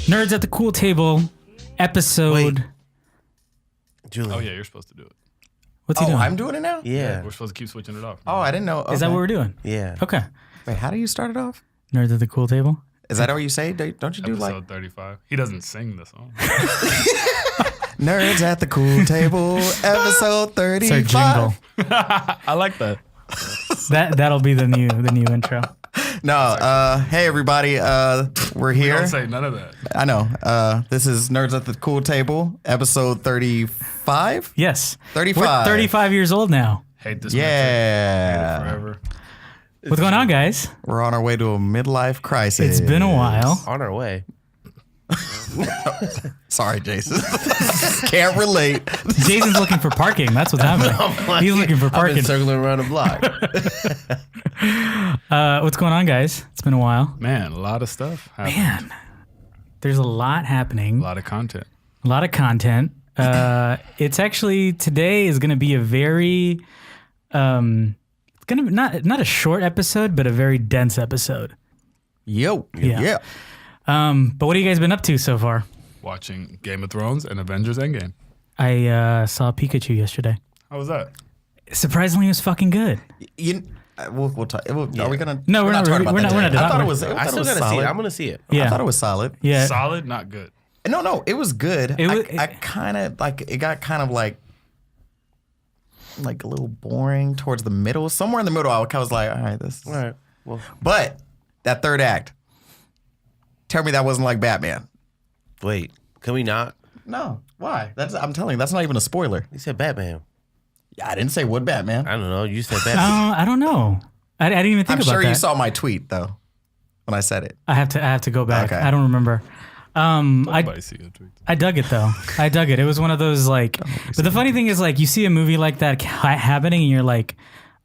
Nerds at the Cool Table, episode. Wait. Julie. Oh, yeah, you're supposed to do it. What's he doing? I'm doing it now? Yeah. We're supposed to keep switching it off. Oh, I didn't know. Is that Okay. what we're doing? Yeah. Okay. Wait, how do you start it off? Nerds at the Cool Table. Is that what you say? Don't you do Episode 35. He doesn't sing the song. Nerds at the Cool Table, episode 35? It's our jingle. I like that. That'll be the new intro. No, hey everybody, we're We here. don't say none of that. I know. This is Nerds at the Cool Table, episode 35? Yes. 35. We're 35 years old now. Hate this Yeah. metric. Hate it forever. What's going on, guys? We're on our way to a midlife crisis. It's been a while. On our way. Sorry, Jason. Can't relate. Jason's looking for parking. That's what's happening. He's looking for I've parking. been circling around the block. What's going on, guys? It's been a while. Man, a lot of stuff happened. Man, there's a lot happening. A lot of content. A lot of content. It's actually today is going to be a very, it's going to be not a short episode, but a very dense episode. Yo. Yeah. But what have you guys been up to so far? Watching Game of Thrones and Avengers Endgame. I saw Pikachu yesterday. How was that? Surprisingly, it was fucking good. We'll talk. Are we gonna? No, we're not talking about we're that not today. done. I thought it was. I still gotta see it. I'm gonna see it. Yeah. I thought it was solid. Yeah. Solid, not good. No, it was good. It I kind of like it got kind of like a little boring towards the middle. Somewhere in the middle, I was like, all right, this. All right. Well, But that third act, tell me that wasn't like Batman. wait. Can we not? No, why? I'm telling you, that's not even a spoiler. You said Batman. Yeah, I didn't say what Batman. I don't know. You said Batman. I don't know. I didn't even think I'm about sure that. you saw my tweet though when I said it. I have to go back. Okay. I don't remember. Nobody see your tweets. I dug it though. I dug it. It was one of those like. But the funny thing is, like, you see a movie like that happening, and you're like,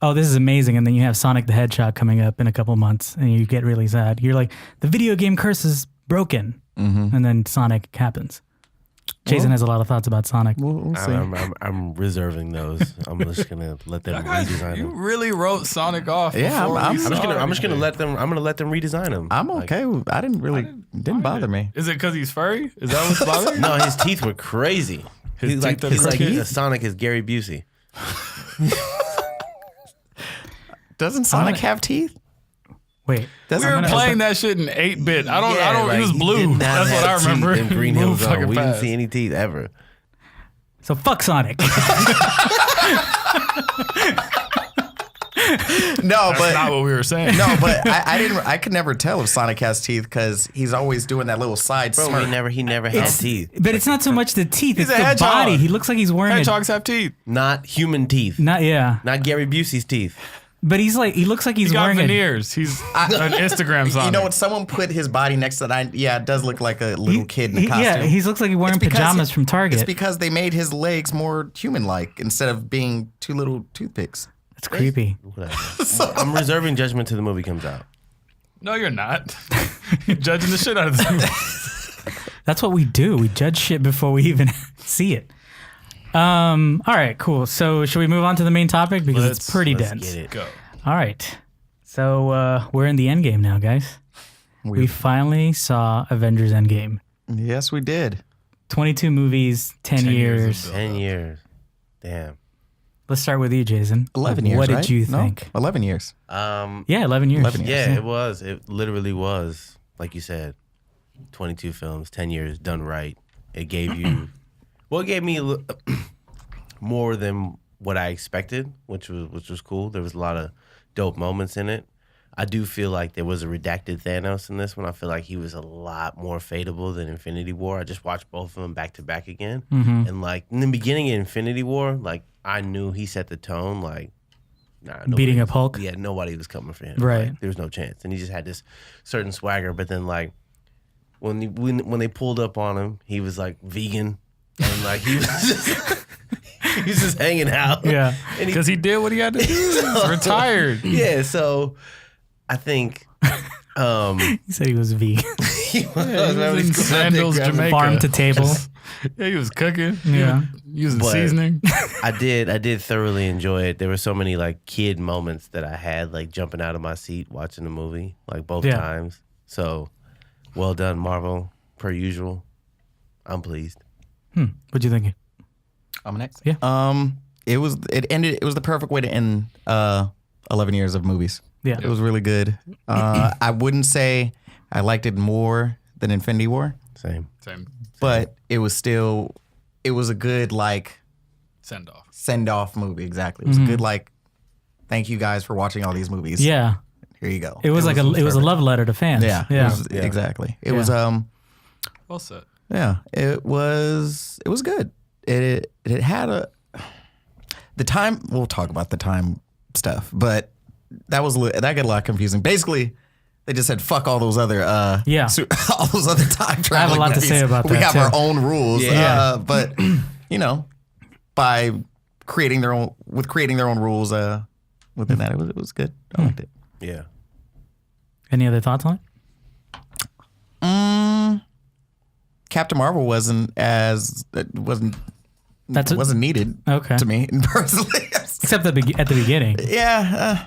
"Oh, this is amazing!" And then you have Sonic the Hedgehog coming up in a couple months, and you get really sad. You're like, "The video game curse is broken," and then Sonic happens. Jason has a lot of thoughts about Sonic. We'll see. I'm reserving those. I'm just gonna let them redesign You them. really wrote Sonic off. Yeah, before I'm we just saw I'm just gonna everything. let them. I'm gonna let them redesign them. I'm okay. I didn't bother me. Is it because he's furry? Is that what's bothering you? No, his teeth were crazy. His He's teeth are like crazy? Sonic is Gary Busey. Doesn't Sonic have teeth? Wait, We were playing that shit in 8-bit. I don't. like, It was he blue. did not That's what I have teeth remember. in Green Hill Moved Zone. fucking We didn't fast. see any teeth ever. so fuck Sonic. No, That's but not what we were saying. no, but I could never tell if Sonic has teeth because he's always doing that little side Bro, smirk. he never had teeth. But it's not so much the teeth; it's a the hedgehog. body. He looks like he's wearing Hedgehogs have teeth. Not human teeth. Not Not Gary Busey's teeth. but he looks like he's He got wearing veneers. He's an Instagram Sonic. You know what? Someone put his body next to that. Yeah, it does look like a little kid in a costume. Yeah, he looks like he's wearing It's because pajamas from Target. It's because they made his legs more human-like instead of being two little toothpicks. It's creepy. Whatever. I'm reserving judgment till the movie comes out. No, you're not. You're judging the shit out of this movie. That's what we do. We judge shit before we even see it. All right, cool. So should we move on to the main topic because it's pretty Let's dense. get it. Go. All right. So we're in the Endgame now, guys. We finally saw Avengers Endgame. Yes, we did. 22 movies, 10 10 years years. of 10 years. Damn. Let's start with you, Jason. 11 years, What right? did you No? think? 11 years. Yeah, 11 years. 11 years. Yeah, it was. It literally was. Like you said, 22 films, 10 years done right. It gave you, well, it gave me more than what I expected, which was cool. There was a lot of dope moments in it. I do feel like there was a redacted Thanos in this one. I feel like he was a lot more fadeable than Infinity War. I just watched both of them back to back again. And like in the beginning of Infinity War, like I knew he set the tone, like Beating up Hulk? Yeah, nobody was coming for him. Right. Like, there was no chance. And he just had this certain swagger. But then like when they pulled up on him, he was like vegan. And like he was just hanging out. Yeah. And Because he did what he had to do. He's retired. Yeah, so I think He said he was vegan. he was, He was in Sandals, Jamaica. Farm to table. Yeah, he was cooking. Yeah. Using But- seasoning. I did thoroughly enjoy it. There were so many like kid moments that I had, like jumping out of my seat watching the movie, like both Yeah. times. So well done, Marvel. per usual. I'm pleased. What'd you think? I'm next. Yeah. It was the perfect way to end 11 years of movies. Yeah. It was really good. I wouldn't say I liked it more than Infinity War, Same. but it was a good like Send off. movie. Exactly. It was a good like thank you guys for watching all these movies. Yeah. Here you go. It was like it was a love letter to fans. Yeah. Yeah. Exactly. It Yeah. was Well said. yeah, it was good. It had the time. We'll talk about the time stuff, but that got a lot confusing. Basically, they just said fuck all those other all those other time traveling. I have a lot to say about We that, have too. our own rules. Yeah. But by creating their own rules within that, it was good. I liked it. Yeah. Any other thoughts on it? Captain Marvel wasn't needed Okay. to me personally. Except at the beginning. Yeah.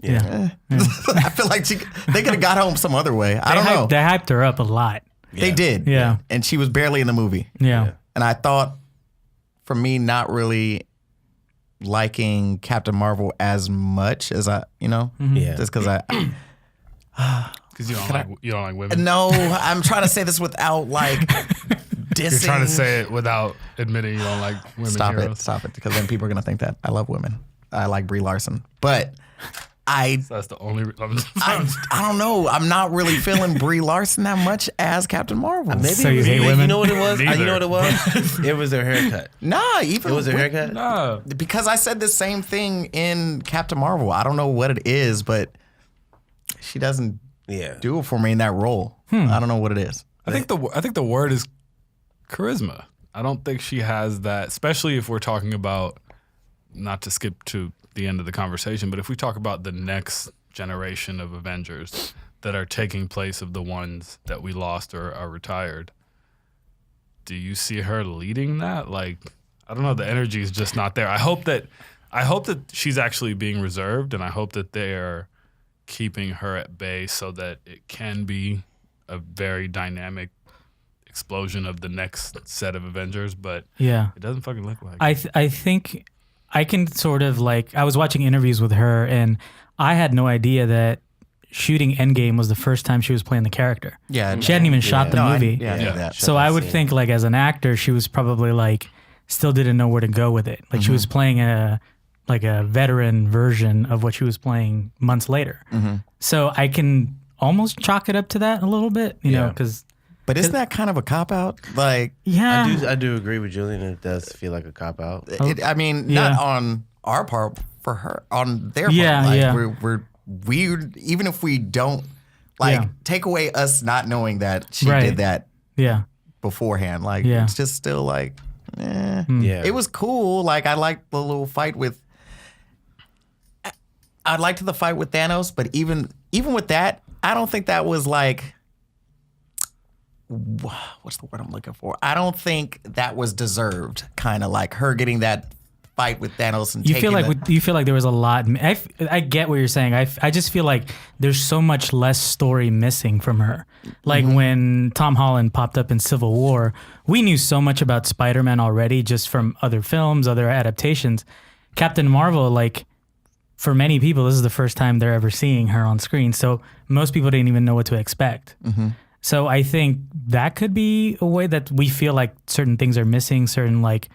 Yeah. I feel like they could have got home some other way. I don't know. They hyped her up a lot. They did. Yeah. And she was barely in the movie. Yeah. And I thought, for me, not really liking Captain Marvel as much as Yeah. just because Because you don't like women. no, I'm trying to say this without like dissing. You're trying to say it without admitting you don't like women heroes. Stop it, because then people are gonna think that I love women. I like Brie Larson, but That's the only. I don't know. I'm not really feeling Brie Larson that much as Captain Marvel. Maybe So it you was, hate you women? know what it was? Neither. You know what it was? It was her haircut. Nah, even It was her with- haircut? No. because I said the same thing in Captain Marvel. I don't know what it is, but she doesn't Yeah. do it for me in that role. I don't know what it is. I think the word is charisma. I don't think she has that, especially if we're talking about, not to skip to the end of the conversation, but if we talk about the next generation of Avengers that are taking place of the ones that we lost or are retired, do you see her leading that? Like, I don't know, the energy is just not there. I hope that she's actually being reserved, and I hope that they're keeping her at bay so that it can be a very dynamic explosion of the next set of Avengers, but Yeah. it doesn't fucking look like it. I think I can sort of like, I was watching interviews with her and I had no idea that shooting Endgame was the first time she was playing the character. Yeah, She hadn't even shot the movie. I knew Yeah. that. So I would think like as an actor, she was probably like still didn't know where to go with it. Like she was playing a veteran version of what she was playing months later. So I can almost chalk it up to that a little bit, you know, because But isn't that kind of a cop out? Like, yeah, I do agree with Julian. It does feel like a cop out. I mean, Yeah. not on our part, for her, on their Yeah, part. Like, yeah. we're weird, even if we don't, like, Yeah. take away us not knowing that she Right. did that yeah, beforehand. Like, Yeah. it's just still like, Yeah. It was cool. Like, I liked the little fight with. I liked the fight with Thanos, but even with that, I don't think that was like. What's the word I'm looking for? I don't think that was deserved. Kind of like her getting that fight with Thanos and you taking feel like there was a lot. I get what you're saying. I just feel like there's so much less story missing from her. Like when Tom Holland popped up in Civil War, we knew so much about Spider-Man already just from other films, other adaptations. Captain Marvel, like for many people, this is the first time they're ever seeing her on screen. So most people didn't even know what to expect. So I think that could be a way that we feel like certain things are missing, certain like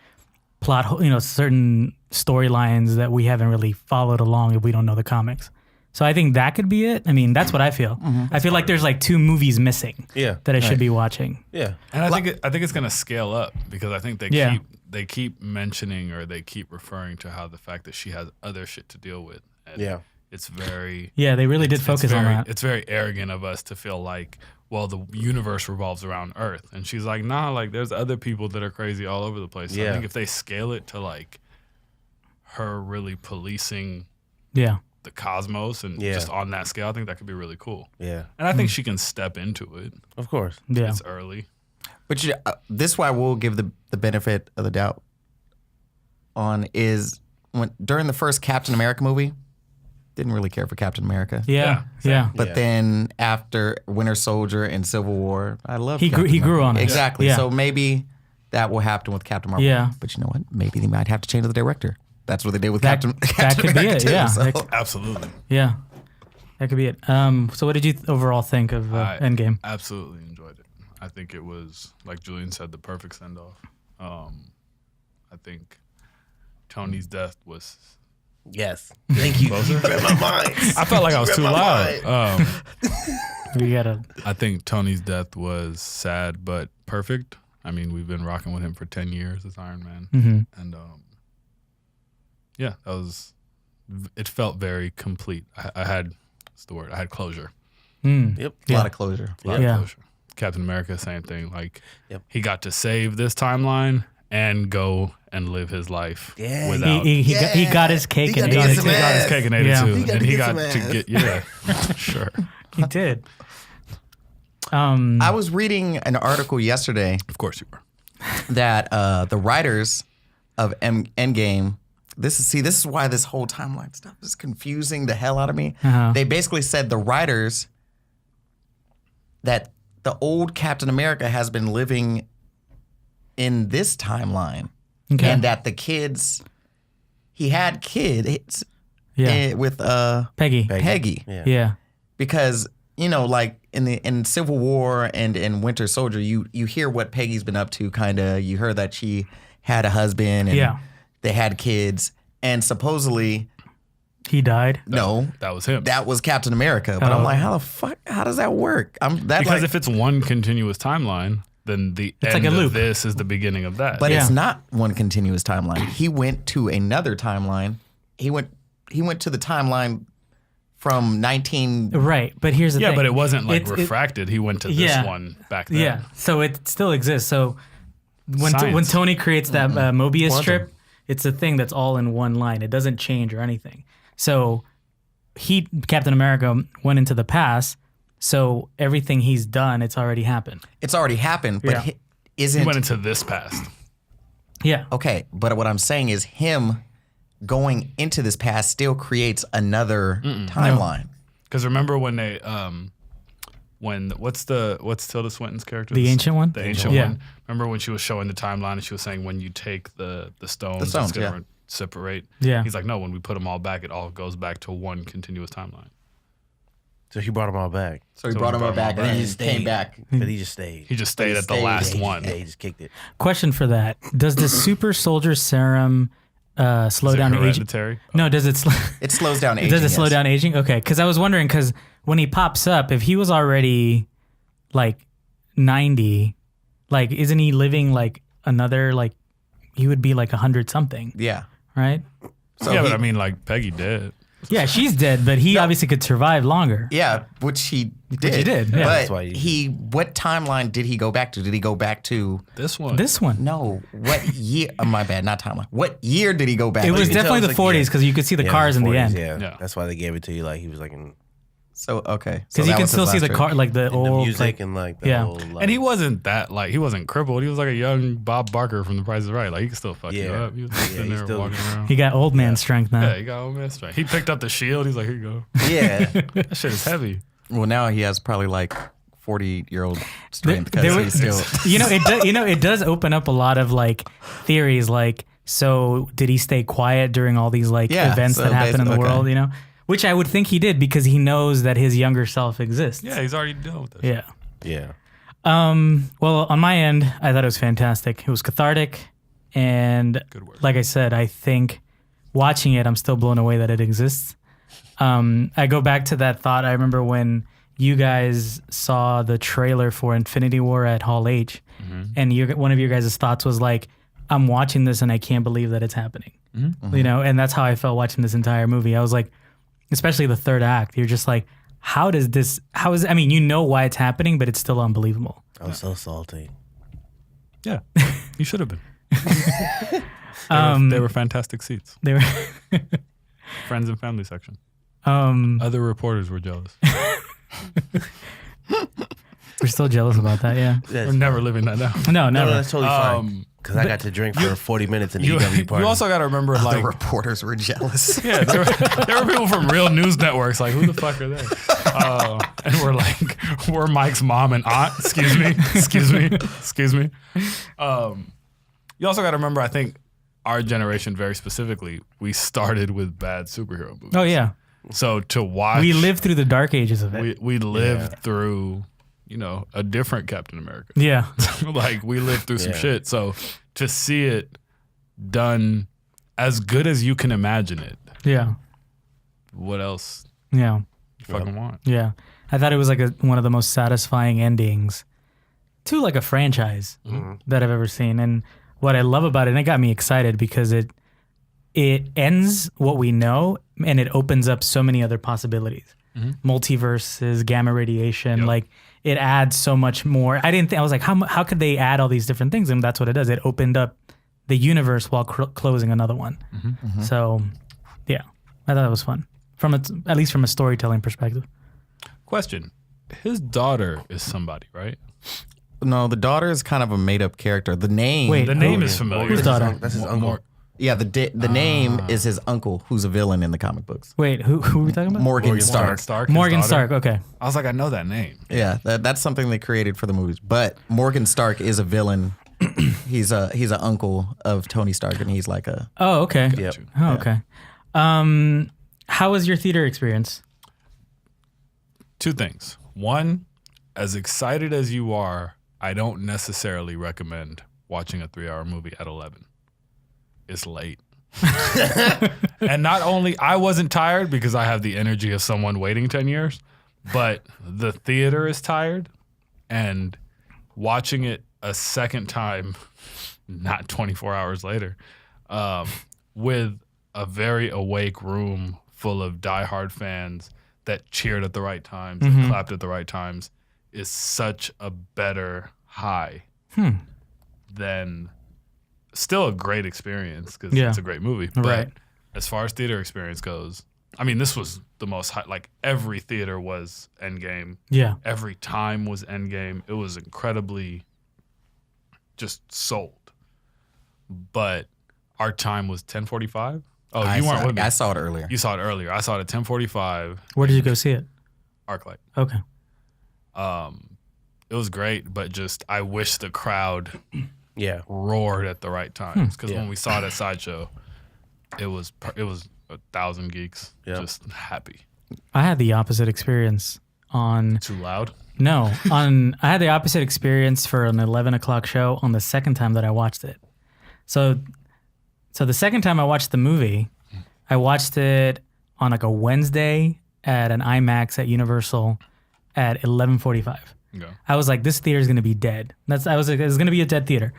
plot, certain storylines that we haven't really followed along if we don't know the comics. So I think that could be it. I mean, that's what I feel. I feel like there's like 2 movies missing Yeah. that I should be watching. Yeah. And I think it's gonna scale up because I think they keep mentioning or they keep referring to how the fact that she has other shit to deal with. And Yeah. it's very Yeah, they really did focus on that. It's very arrogant of us to feel like, well, the universe revolves around Earth, and she's like, nah, like there's other people that are crazy all over the place. So I Yeah. think if they scale it to like her really policing Yeah. the cosmos and Yeah. just on that scale, I think that could be really cool. Yeah. And I think she can step into it. Of course. Yeah. It's early. But this is why we'll give the benefit of the doubt on is when during the first Captain America movie, didn't really care for Captain America. Yeah. But Yeah. then after Winter Soldier and Civil War, I love He grew on us. Exactly. Yeah. So maybe that will happen with Captain Marvel. Yeah. But you know what? Maybe they might have to change the director. That's what they did with That Captain could be America it, too, yeah. so. That Absolutely. Yeah. That could be it. So what did you overall think of I Endgame? absolutely enjoyed it. I think it was, like Julian said, the perfect send off. I think Tony's death was. Yes. Thank you. Closer? You read my mind. I felt like I was too loud. We gotta. I think Tony's death was sad but perfect. I mean, we've been rocking with him for 10 years as Iron Man. Mm-hmm. And yeah, that was. It felt very complete. I had. What's the word? I had closure. Yep. A lot of closure. A lot Yeah. of closure. Captain America, same thing. Like Yep. he got to save this timeline and go and live his life Yeah. without. He got his cake He and got ate to it. get He some got his ass. cake and ate Yeah. it too, He got and to he get got some to ass. get sure. He did. I was reading an article yesterday Of course you were. that the writers of Endgame. This is why this whole timeline stuff is confusing the hell out of me. Uh-huh. They basically said the writers that the old Captain America has been living in this timeline, Okay. and that the kids, he had kids Yeah. with Peggy. Peggy, Yeah. Yeah. because like in Civil War and in Winter Soldier, you hear what Peggy's been up to. Kind of, you heard that she had a husband and Yeah. they had kids, and supposedly He died. no, That was him. that was Captain America. But I'm Oh. like, how the fuck? How does that work? Because if it's one continuous timeline, then the It's end like a loop. of this is the beginning of that. But Yeah. it's not one continuous timeline. He went to another timeline. He went to the timeline from 19. Right. But here's the yeah, thing. but it wasn't like It- refracted. He went to this Yeah. one back then. Yeah. So it still exists. So when Science. Tony creates that Mobius Quantum. strip, it's a thing that's all in one line. It doesn't change or anything. So Captain America went into the past. So everything he's done, it's already happened. It's already happened, but Yeah. He isn't went into this past. Yeah. okay. But what I'm saying is, him going into this past still creates another timeline. Because remember when they what's Tilda Swinton's character? The ancient one? The ancient Yeah. one. Remember when she was showing the timeline and she was saying when you take the stones, stones, it's gonna yeah. separate. Yeah. He's like, no, when we put them all back, it all goes back to one continuous timeline. So he brought them all back. So he So brought he him brought back, him and then back. he just came back. But he just stayed. He just stayed at the stayed. last Yeah, one. he just kicked it. Question for that: does the super soldier serum slow Is it down aging? hereditary? No, does it? It slows down aging. Does it slow yes. down aging? Okay, because I was wondering, because when he pops up, if he was already like 90, like isn't he living like another like he would be like 100 something, Yeah. right? So yeah, he- but I mean, like Peggy did. Yeah, she's dead, but he obviously could survive longer. Yeah, which he did. he did, yeah. That's But why he- what timeline did he go back to? Did he go back to? This one. This one, No, what year? My bad, not timeline. What year did he go back? it was you can tell definitely the it's like, 40s yeah. because you could see the Yeah, cars in the 40s, end. Yeah. Yeah. That's why they gave it to you. Like he was like in So okay, Because you can still see the car, like the the old, music like, and like the yeah. whole. Like, And he wasn't that like he wasn't crippled. He was like a young Bob Barker from The Price is Right. Like he could still fuck you Yeah. up. He was Yeah, sitting he there still- walking around. he got old man strength now. Yeah, he got old man strength. He picked up the shield. He's like, here you go. Yeah. That shit is heavy. Well, now he has probably like 40-year-old strength There because he's was- still. it does open up a lot of like theories. Like, so did he stay quiet during all these like Yeah, events so that happen in the basically- okay. world? You know, which I would think he did because he knows that his younger self exists. Yeah, he's already done with this. Yeah. Yeah. Well, on my end, I thought it was fantastic. It was cathartic, and Good word. like I said, I think watching it, I'm still blown away that it exists. I go back to that thought. I remember when you guys saw the trailer for Infinity War at Hall H, and one of your guys' thoughts was like, "I'm watching this and I can't believe that it's happening." You know, and that's how I felt watching this entire movie. I was like, especially the third act, you're just like, how does this? How is? I mean, you know why it's happening, but it's still unbelievable. I was so salty. Yeah, you should have been. They were fantastic seats. They were. Friends and family section. Um, Other reporters were jealous. we're still jealous about that. Yeah. We're never living that down. No, No, never. that's totally fine. Because I got to drink for 40 minutes in the EW party. You also got to remember, The like, reporters were jealous. yeah, there were people from real news networks like, who the fuck are they? And we're like, we're Mike's mom and aunt. Excuse me. You also got to remember, I think our generation very specifically, we started with bad superhero movies. Oh yeah, So to watch, we lived through the dark ages of it. we lived through, a different Captain America. Yeah, Like we lived through some shit. So to see it done as good as you can imagine it, yeah, what else yeah, you fucking want? yeah. I thought it was like one of the most satisfying endings to like a franchise that I've ever seen. And what I love about it, and it got me excited because it ends what we know and it opens up so many other possibilities. Multiverses, gamma radiation, like it adds so much more. I was like, how could they add all these different things? And that's what it does. It opened up the universe while closing another one. So yeah, I thought it was fun at least from a storytelling perspective. Question: his daughter is somebody, right? No, the daughter is kind of a made up character. The name. Wait, The name is familiar. Whose daughter? That's his uncle. Yeah, the name is his uncle, who's a villain in the comic books. Wait, who are we talking about? Morgan Stark. His Morgan daughter? Stark. Okay. I was like, I know that name. Yeah, that's something they created for the movies. But Morgan Stark is a villain. he's an uncle of Tony Stark, and he's like a. Oh, okay. Yep. Oh, okay. How was your theater experience? Two things. One, as excited as you are, I don't necessarily recommend watching a 3-hour movie at 11. It's late. And not only, I wasn't tired because I have the energy of someone waiting 10 years, but the theater is tired, and watching it a second time, not 24 hours later, with a very awake room full of diehard fans that cheered at the right times and clapped at the right times is such a better high than still a great experience because it's a great movie. But Right. as far as theater experience goes, I mean, this was the most high, like every theater was Endgame. Yeah. Every time was Endgame. It was incredibly just sold. But our time was 10:45. Oh, you weren't with me. I saw it earlier. You saw it earlier. I saw it at 10:45. Where did you go see it? ArcLight. Okay. It was great, but just I wish the crowd Yeah. roared at the right times because when we saw it at Sideshow, it was 1,000 geeks just happy. I had the opposite experience on. Too loud. No, I had the opposite experience for an 11 o'clock show on the second time that I watched it. So the second time I watched the movie, I watched it on like a Wednesday at an IMAX at Universal at 11:45. Yeah. I was like, this theater is going to be dead. I was like, it's going to be a dead theater.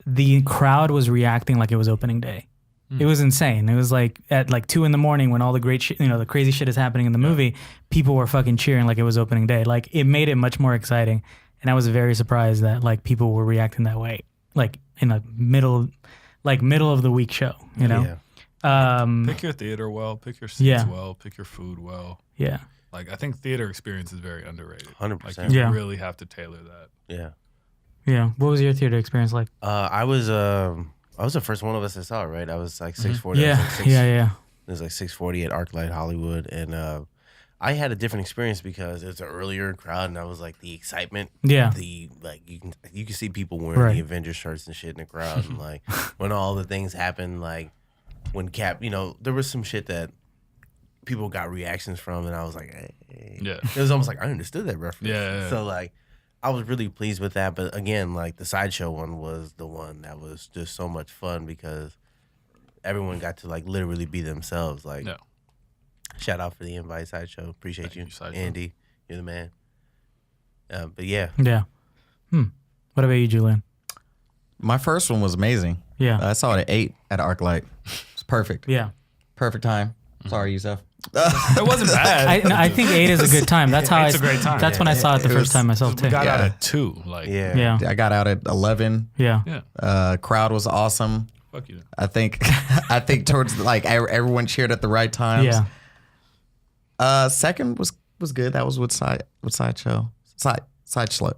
The crowd was reacting like it was opening day. It was insane. It was like at like 2 a.m. when all the great shit, the crazy shit is happening in the movie, people were fucking cheering like it was opening day. Like it made it much more exciting. And I was very surprised that like people were reacting that way, like in the middle of the week show, Yeah. Pick your theater well, pick your seats well, pick your food well. Yeah. Like I think theater experience is very underrated. 100%. Like you Yeah. really have to tailor that. Yeah. Yeah. What was your theater experience like? I was the first one of us that saw it, right? I was like 6:40. Yeah. I was like Yeah. It was like 6:40 at ArcLight Hollywood, and I had a different experience because it was an earlier crowd, and I was like the excitement. Yeah. The like you can see people wearing Right. the Avengers shirts and shit in the crowd, and like when all the things happened, like when Cap, there was some shit that people got reactions from, and I was like, hey. Yeah. It was almost like I understood that reference. Yeah. So like, I was really pleased with that. But again, like the Sideshow one was the one that was just so much fun because everyone got to like literally be themselves. Like, Yeah. shout out for the invite, Sideshow. Appreciate Thank you, Sideshow. Andy. You're the man. But yeah, Yeah. What about you, Julian? My first one was amazing. Yeah. I saw it at 8 at ArcLight. It's perfect. Yeah. Perfect time. Sorry, Yusuf. It wasn't bad. I think 8 is a good time. That's how It's a great time. That's when I saw it the It first was- time myself too. We got out Yeah. at 2. Like yeah, Yeah. I got out at 11. Yeah. yeah. Crowd was awesome. Fuck you. I think towards like everyone cheered at the right times. Yeah. Second was good. That was with Sideshow. Sideshow.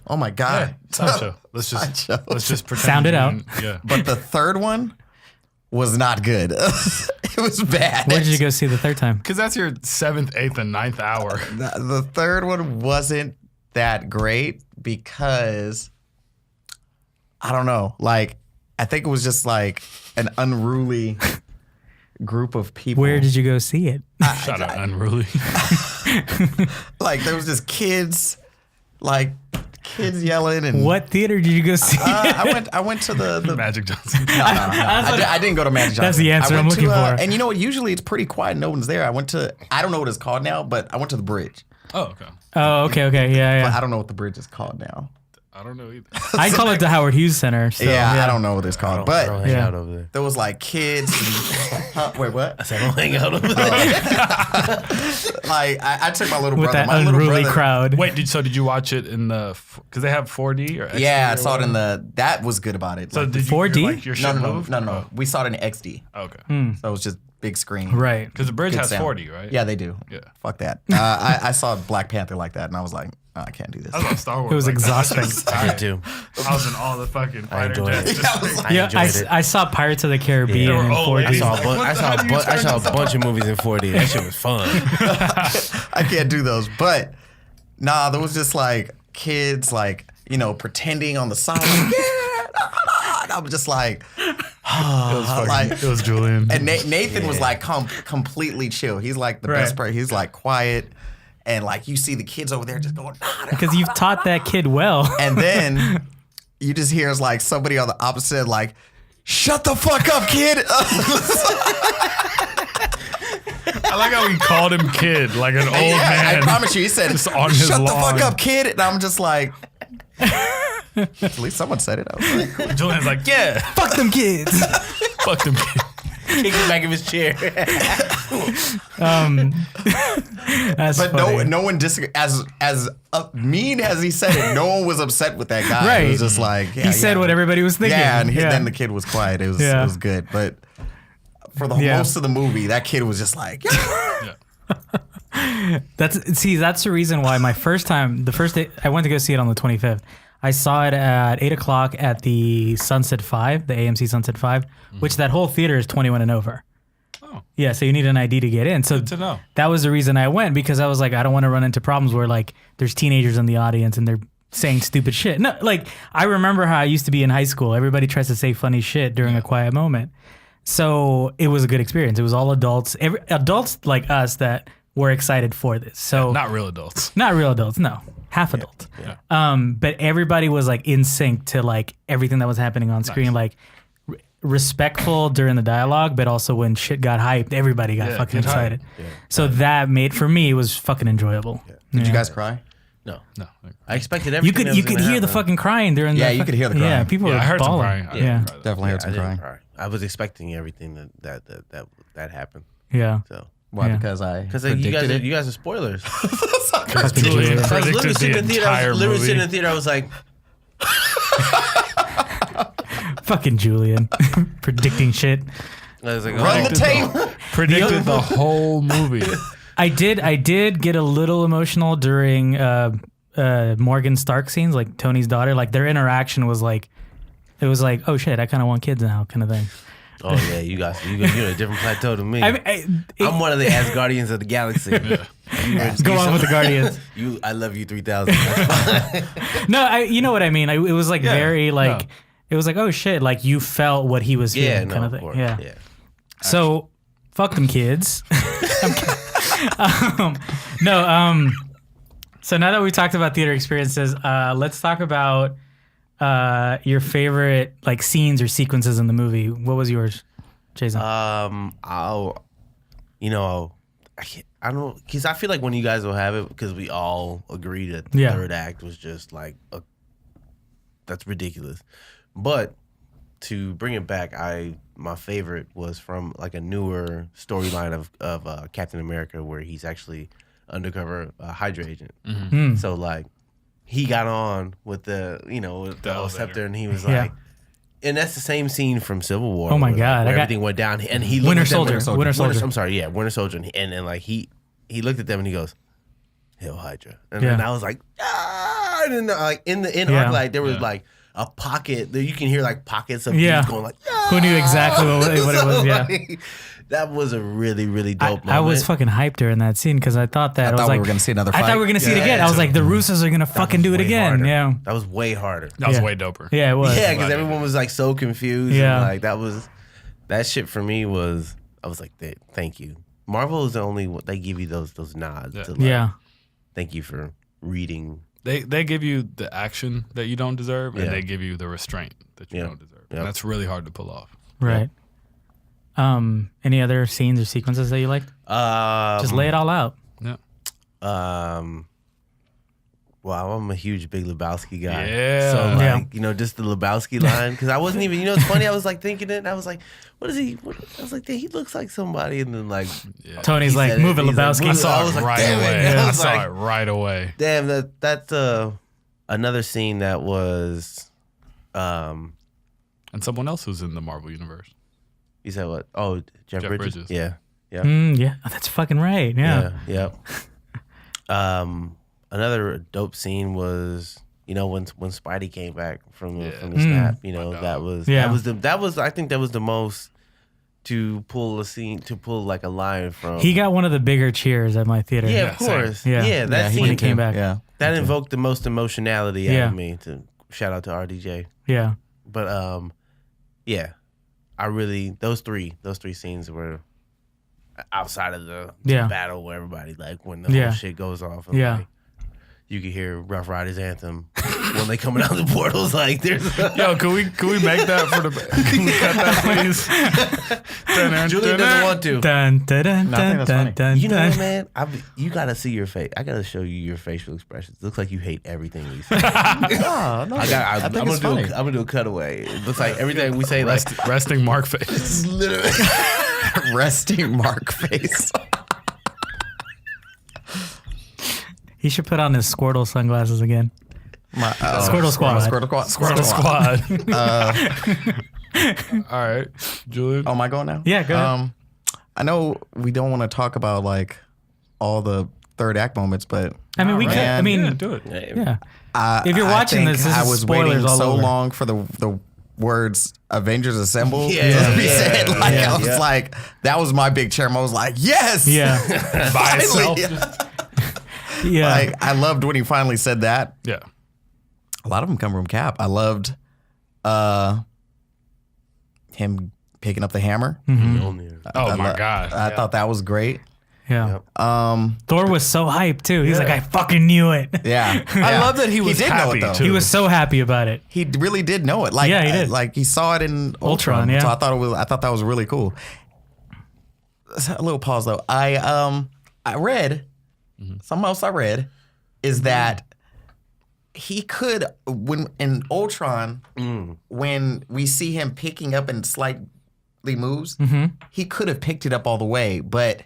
Oh my god. Sideshow. Let's just pretend. Sound it out. Yeah. But the third one was not good. It was bad. Where did you go see the third time? Because that's your 7th, 8th, and 9th hour. The third one wasn't that great because I don't know. Like, I think it was just like an unruly group of people. Where did you go see it? Shout out Unruly. Like, there was just kids yelling and What theater did you go see? I went to the Magic Johnson. I didn't go to Magic Johnson. That's the answer I went I'm looking for. And you know what? Usually it's pretty quiet. No one's there. I don't know what it's called now, but I went to the Bridge. Oh, okay. Oh, okay, yeah, But yeah. I don't know what the Bridge is called now. I don't know either. I call it the Howard Hughes Center. So, I don't know what it's called. I But don't hang Yeah. out over there. there was like kids. Wait, what? I said I don't hang out over there. Like I took my little with brother. that My little unruly brother, crowd. Wait, did you watch it in the? Because they have 4D or XD Yeah, I or saw it in whatever? that was good about it. So Like, did you 4D? like your shit moved? no. We saw it in XD. Oh, okay. So it was just big screen. Right. Because the Bridge Good has sound. 4D, right? Yeah, they do. Yeah. Fuck that. I saw Black Panther like that, and I was like, oh, I can't do this. I love Star Wars. It was like that. exhausting. I did too. I was in all the fucking I fighter enjoyed jets. it. Just- I Yeah, enjoyed it. I saw Pirates of the Caribbean Yeah. in Oh, 4D. I saw a, What the hell do you I saw turn a bunch of movies in 4D. That shit was fun. I can't do those. But nah, there was just like kids like, pretending on the side. Like, yeah. And I was just like, it was Julian. and Nathan was like completely chill. He's like the best Right. part. He's like quiet. And like you see the kids over there just going, Because you've taught that kid well. and then you just hear like somebody on the opposite like, shut the fuck up, kid. I like how he called him kid, like an old I man. promise you, he said, Just on his shut the lawn. fuck up, kid. And I'm just like, at least someone said it. I was like, cool. Julian's like, yeah, Fuck them kids. fuck them kids. Kicked the back of his chair. That's But funny. no one disagreed. As mean as he said it, no one was upset with that guy. Right. It was just like, He said what everybody was thinking. Yeah, and then the kid was quiet. It was good. But for the most of the movie, that kid was just like, Yeah. That's the reason why the first day I went to go see it on the 25th. I saw it at 8:00 at the Sunset 5, the AMC Sunset 5, which that whole theater is 21 and over. Oh. Yeah, so you need an ID to get in. So to know. that was the reason I went, because I was like, I don't want to run into problems where like there's teenagers in the audience and they're saying stupid shit. No, like I remember how I used to be in high school. Everybody tries to say funny shit during a quiet moment. So it was a good experience. It was all adults, adults like us that were excited for this. So Not real adults. not real adults, no, half adult. But everybody was like in sync to like everything that was happening on screen, like respectful during the dialogue, but also when shit got hyped, everybody got fucking get hyped. excited. So that made, for me, it was fucking enjoyable. did you guys cry? No. No. I expected You everything. could hear the fucking crying during Yeah, the you could hear the Yeah, crying. people Yeah, were I heard some bawling. crying. I didn't Yeah, cry, though. Definitely heard I some didn't crying. cry. I was expecting everything that happened. yeah. So Why? Yeah. Because I because predicted you guys are spoilers. Julian So I was literally predicted sitting the in the theater. I entire was literally movie. sitting in the theater. I was like, Fucking Julian. Predicting shit. I was like, run oh, the tape. Predicted the whole movie. I did get a little emotional during Morgan Stark scenes, like Tony's daughter. Like their interaction was like, it was like, oh shit, I kind of want kids now, kind of thing. Oh yeah, you're on a different plateau than me. I mean, I'm one of the Asgardians of the galaxy. go on with the Guardians. I love you 3000. No, you know what I mean. It was like Yeah, very like, no. it was like, oh shit, like you felt what he was feeling, Yeah, no, kind of of thing. course. Yeah. Yeah. So, fuck them kids. I'm kidding. So now that we talked about theater experiences, let's talk about your favorite like scenes or sequences in the movie. What was yours, Jason? I don't, because I feel like when you guys will have it, because we all agree that the Yeah. third act was just like that's ridiculous. But to bring it back, my favorite was from like a newer storyline of Captain America, where he's actually undercover Hydra agent. So like he got on with the with the elevator. scepter, and he was Yeah. like. And that's the same scene from Civil War. Oh my where, God, where I got- everything went down, and he looked Winter at them- Soldier. Winter Soldier. I'm sorry, yeah, Winter Soldier, and like he looked at them and he goes, "Hail Hydra," and Yeah. then I was like, "Ah, And then like in Yeah. Arclight, there was like a pocket that you can hear like pockets of Yeah. bees going like, Who knew exactly what it was? Yeah. Like, that was a really, really dope moment. I was fucking hyped during that scene because I thought that I I was thought like, we were gonna see another I fight. thought we were gonna see it Yeah, again. I was like, the Russos are gonna fucking do it way again. harder. Yeah, That was way harder. That was Yeah. way doper. yeah, it was. Yeah, because everyone was like so confused. Yeah. And, like that shit for me was, I was like, thank you. Marvel is the only one, they give you those nods. Yeah. To, like, Yeah. Thank you for reading. They give you the action that you don't deserve, and Yeah. they give you the restraint that you Yeah. don't deserve. Yeah. And that's really hard to pull off. Right. Any other scenes or sequences that you liked? Just lay it all out. Yeah. Well, I'm a huge Big Lebowski guy. Yeah. So, Yeah. like, just the Lebowski line. Because I wasn't even, it's funny. I was, like, thinking it. And I was like, what is he? I was like, he looks like somebody. And then, like, Tony's he like, said it, move it, he's like, Lebowski. move I saw I it was like, right damn it. away. I I was saw like, it right away. damn, that's another scene that was, And someone else who's in the Marvel universe. you said what? Oh, Jeff Bridges? Bridges. Yeah. Yeah. Yeah, oh, that's fucking right. Yeah. Yep. Another dope scene was, when Spidey came back from the snap. That was Yeah. I think that was the most to pull like a line from. He got one of the bigger cheers at my theater. yeah, of course. Yeah. Yeah, that when he scene came back. Yeah. that invoked the most emotionality out Yeah. of me. To shout out to RDJ, Yeah. but yeah, I really those three scenes were outside of the Yeah. battle where everybody like when the Yeah. whole shit goes off. And, Yeah. like, you can hear Rough Riders anthem when they coming out the portals. Like there's Yo, can we make that for the? Can we cut that, please? Julie doesn't want to. Dun, dun, dun, No, I think dun, that's dun, funny. dun, You know dun. what, man? You gotta see your face. I gotta show you your facial expressions. It looks like you hate everything we say. Oh, no, I'm think it's funny. gonna do a cutaway. It looks like everything we say, like Resting Mark face. literally. resting Mark face. He should put on his Squirtle sunglasses again. Squirtle Squad. Squirtle Squad. All right, Julian. Oh, am I going now? Yeah, go ahead. I know we don't want to talk about like all the third act moments, but I mean, we could. I mean, Yeah, do it. yeah. If you're watching think this I is was spoilers waiting all so over. long for the words "Avengers Assemble" Yeah. to be said. Like Yeah. I was like, that was my big chair. I was like, yes, Yeah. By itself. Finally. Yeah. Like I loved when he finally said that. Yeah. A lot of them come from Cap. I loved him picking up the hammer. Oh my gosh. I thought that was great. yeah. Thor was so hyped too. He's like, I fucking knew it. Yeah, I love that he was did know happy, it though. too. He was so happy about it. He really did know it. Like Yeah, he did. Like he saw it in Ultron, yeah. So I thought that was really cool. A little pause though. I read something else I read is that he could when in Ultron when we see him picking up and slightly moves, he could have picked it up all the way, but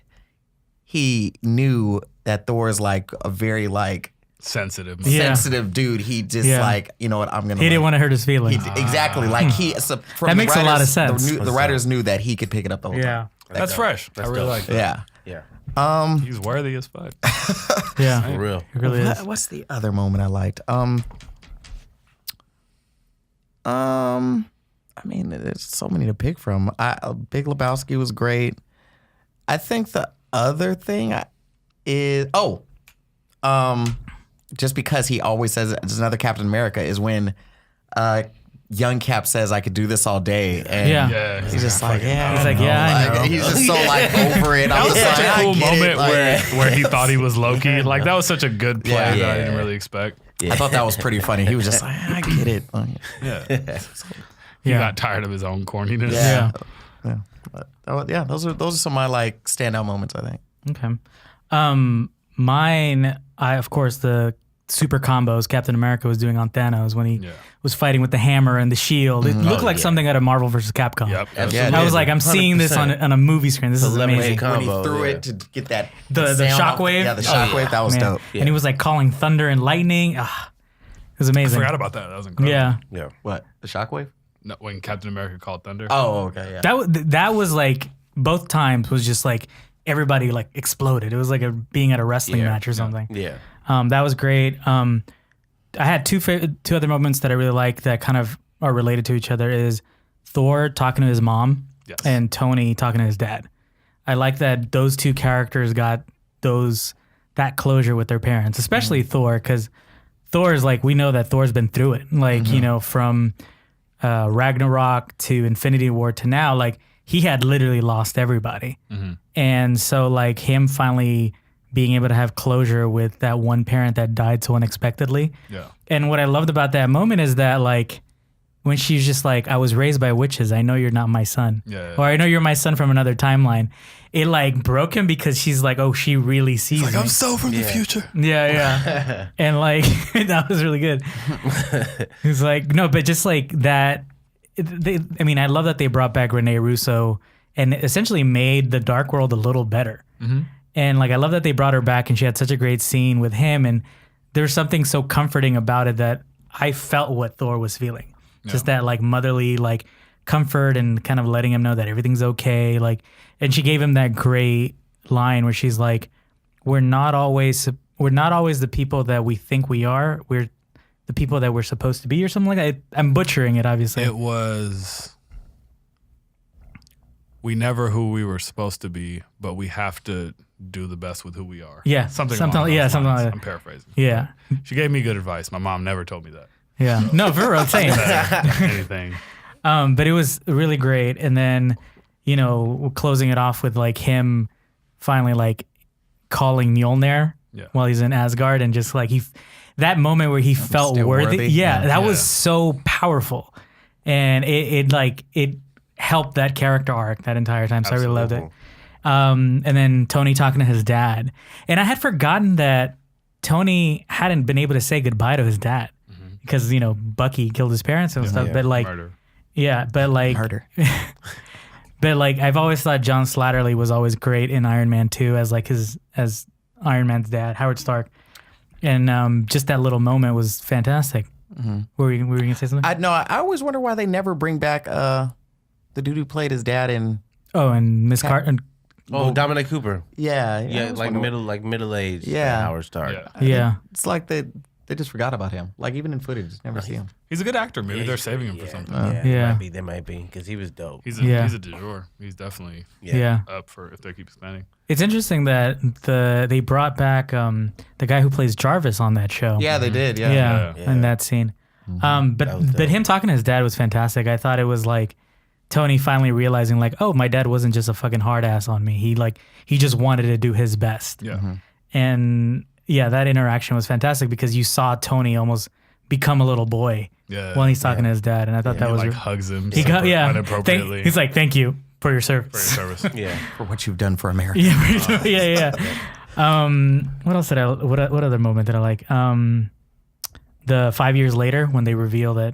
he knew that Thor is like a very like sensitive. Yeah. sensitive dude. He just Yeah. like, you know what, I'm gonna He didn't like, want to hurt his feelings. exactly like he so from That the makes a lot of writers- sense. The writers knew that he could pick it up the whole yeah. time. That's fresh. I really dope. like that. Yeah. Yeah, He's worthy as fuck. Yeah. for real. It really is. What's the other moment I liked? I mean, there's so many to pick from. Big Lebowski was great. I think the other thing is just because he always says it's another Captain America is when young Cap says I could do this all day, and Yeah. Yeah. he's just like, yeah, He's like, yeah, I know. He's just so like over it. I That was such like, a cool I get it, moment like- where he thought he was Loki. Like that was such a good play Yeah. that I Yeah. didn't really expect. I thought that was pretty funny. He was just like, I get it. Like, Yeah. He Yeah. got tired of his own corniness. Yeah. yeah. But, yeah, those are some of my like standout moments, I think. Okay. Mine, of course, the super combos Captain America was doing on Thanos when he Yeah. was fighting with the hammer and the shield. It looked like something out of Marvel vs. Capcom. Yep. Absolutely. I was like, I'm seeing this on 100%. a movie screen. This is 11 amazing. combo, When he threw yeah. it to get that The sound off- shockwave? Yeah, the Oh, shockwave. That was Man. dope. And he was like calling thunder and lightning. Ah, it was I amazing. forgot about that. That was incredible. Yeah. Yeah. What? The shockwave? No, when Captain America called Thunder. Oh, okay, yeah. That was like both times was just like everybody like exploded. It was like being at a wrestling Yeah. match or something. Yeah. That was great. I had two other moments that I really like that kind of are related to each other is Thor talking to his mom and Tony talking to his dad. I like that those two characters got that closure with their parents, especially Thor, because Thor is like, we know that Thor's been through it. Like, you know, from Ragnarok to Infinity War to now, like he had literally lost everybody. And so like him finally being able to have closure with that one parent that died so unexpectedly. Yeah. And what I loved about that moment is that like when she's just like, I was raised by witches. I know you're not my son. Or I know you're my son from another timeline. It like broke him because she's like, oh, she really sees me. I'm so from the future. Yeah. And like, that was really good. He's like, no, but just like that. I love that they brought back Rene Russo and essentially made the Dark World a little better. And like, I love that they brought her back and she had such a great scene with him. And there's something so comforting about it that I felt what Thor was feeling. Just that like motherly like comfort and kind of letting him know that everything's okay. Like, and she gave him that great line where she's like, we're not always the people that we think we are. We're the people that we're supposed to be or something like that. I'm butchering it, obviously. It was, we never who we were supposed to be, but we have to do the best with who we are. Yeah. Something like that. I'm paraphrasing. Yeah. She gave me good advice. My mom never told me that. Yeah. No, for real, same. Anything. But it was really great. And then, you know, closing it off with like him finally like calling Mjolnir while he's in Asgard and just like that moment where he felt worthy. Yeah, that was so powerful. And it helped that character arc that entire time. So I really loved it. And then Tony talking to his dad. And I had forgotten that Tony hadn't been able to say goodbye to his dad because, you know, Bucky killed his parents and stuff. But like, murder. Yeah, but like, Murder. But like, I've always thought John Slattery was always great in Iron Man 2 as like as Iron Man's dad, Howard Stark. And just that little moment was fantastic. Were you going to say something? I always wonder why they never bring back the dude who played his dad in. Oh, and Miss Carter. Oh, Dominic Cooper. Yeah, Like middle aged. Yeah. Howard Stark. Yeah. It's like they just forgot about him. Like even in footage, never see him. He's a good actor. Maybe they're saving him for something. They might be because he was dope. He's a du jour. He's definitely up for if they keep expanding. It's interesting that they brought back the guy who plays Jarvis on that show. Yeah, they did. Yeah. In that scene. But him talking to his dad was fantastic. I thought it was like Tony finally realizing like, oh, my dad wasn't just a fucking hard ass on me. He just wanted to do his best. Yeah. And yeah, that interaction was fantastic because you saw Tony almost become a little boy when he's talking to his dad, and I thought that was like hugs him. Inappropriately. He's like, "Thank you for your service." For what you've done for America. Yeah. What else did I? What other moment did I like? The 5 years later when they reveal that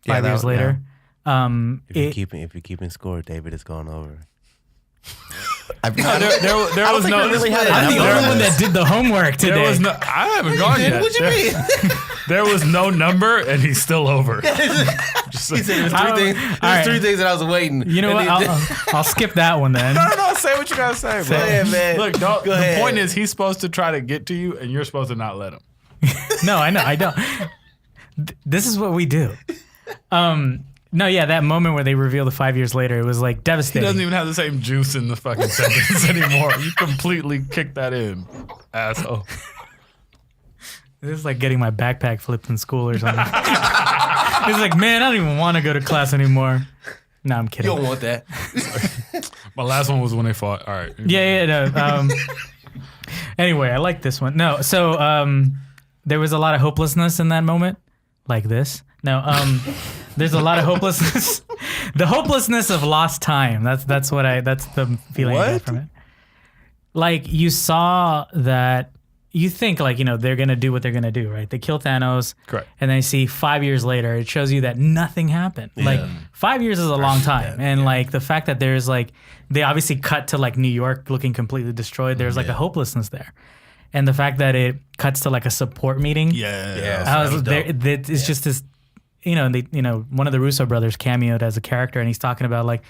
5 years later. If you're keeping score, David, it's gone over. There was no. Really I'm the only one that did the homework today. I haven't gone yet. What you mean? There was no number, and he's still over. He said there's three things that I was waiting. You know what? I'll skip that one then. No. Say what you gotta say, bro. Man. Look, the point is, he's supposed to try to get to you, and you're supposed to not let him. No, I know. I don't. This is what we do. No, yeah, that moment where they reveal the 5 years later, it was like devastating. He doesn't even have the same juice in the fucking sentence anymore. You completely kicked that in, asshole. This is like getting my backpack flipped in school or something. It's like, man, I don't even want to go to class anymore. No, I'm kidding. You don't want that. My last one was when they fought. All right. No. Anyway, I like this one. No, so there was a lot of hopelessness in that moment, like this. No, there's a lot of hopelessness. The hopelessness of lost time. That's the feeling I got from it. Like you saw that. You think like, they're going to do what they're going to do, right? They kill Thanos. Correct. And then you see 5 years later, it shows you that nothing happened. Yeah. Like 5 years is a long time. And like the fact that there's like, they obviously cut to like New York looking completely destroyed. There's like a hopelessness there. And the fact that it cuts to like a support meeting. It's just this, one of the Russo brothers cameoed as a character and he's talking about like,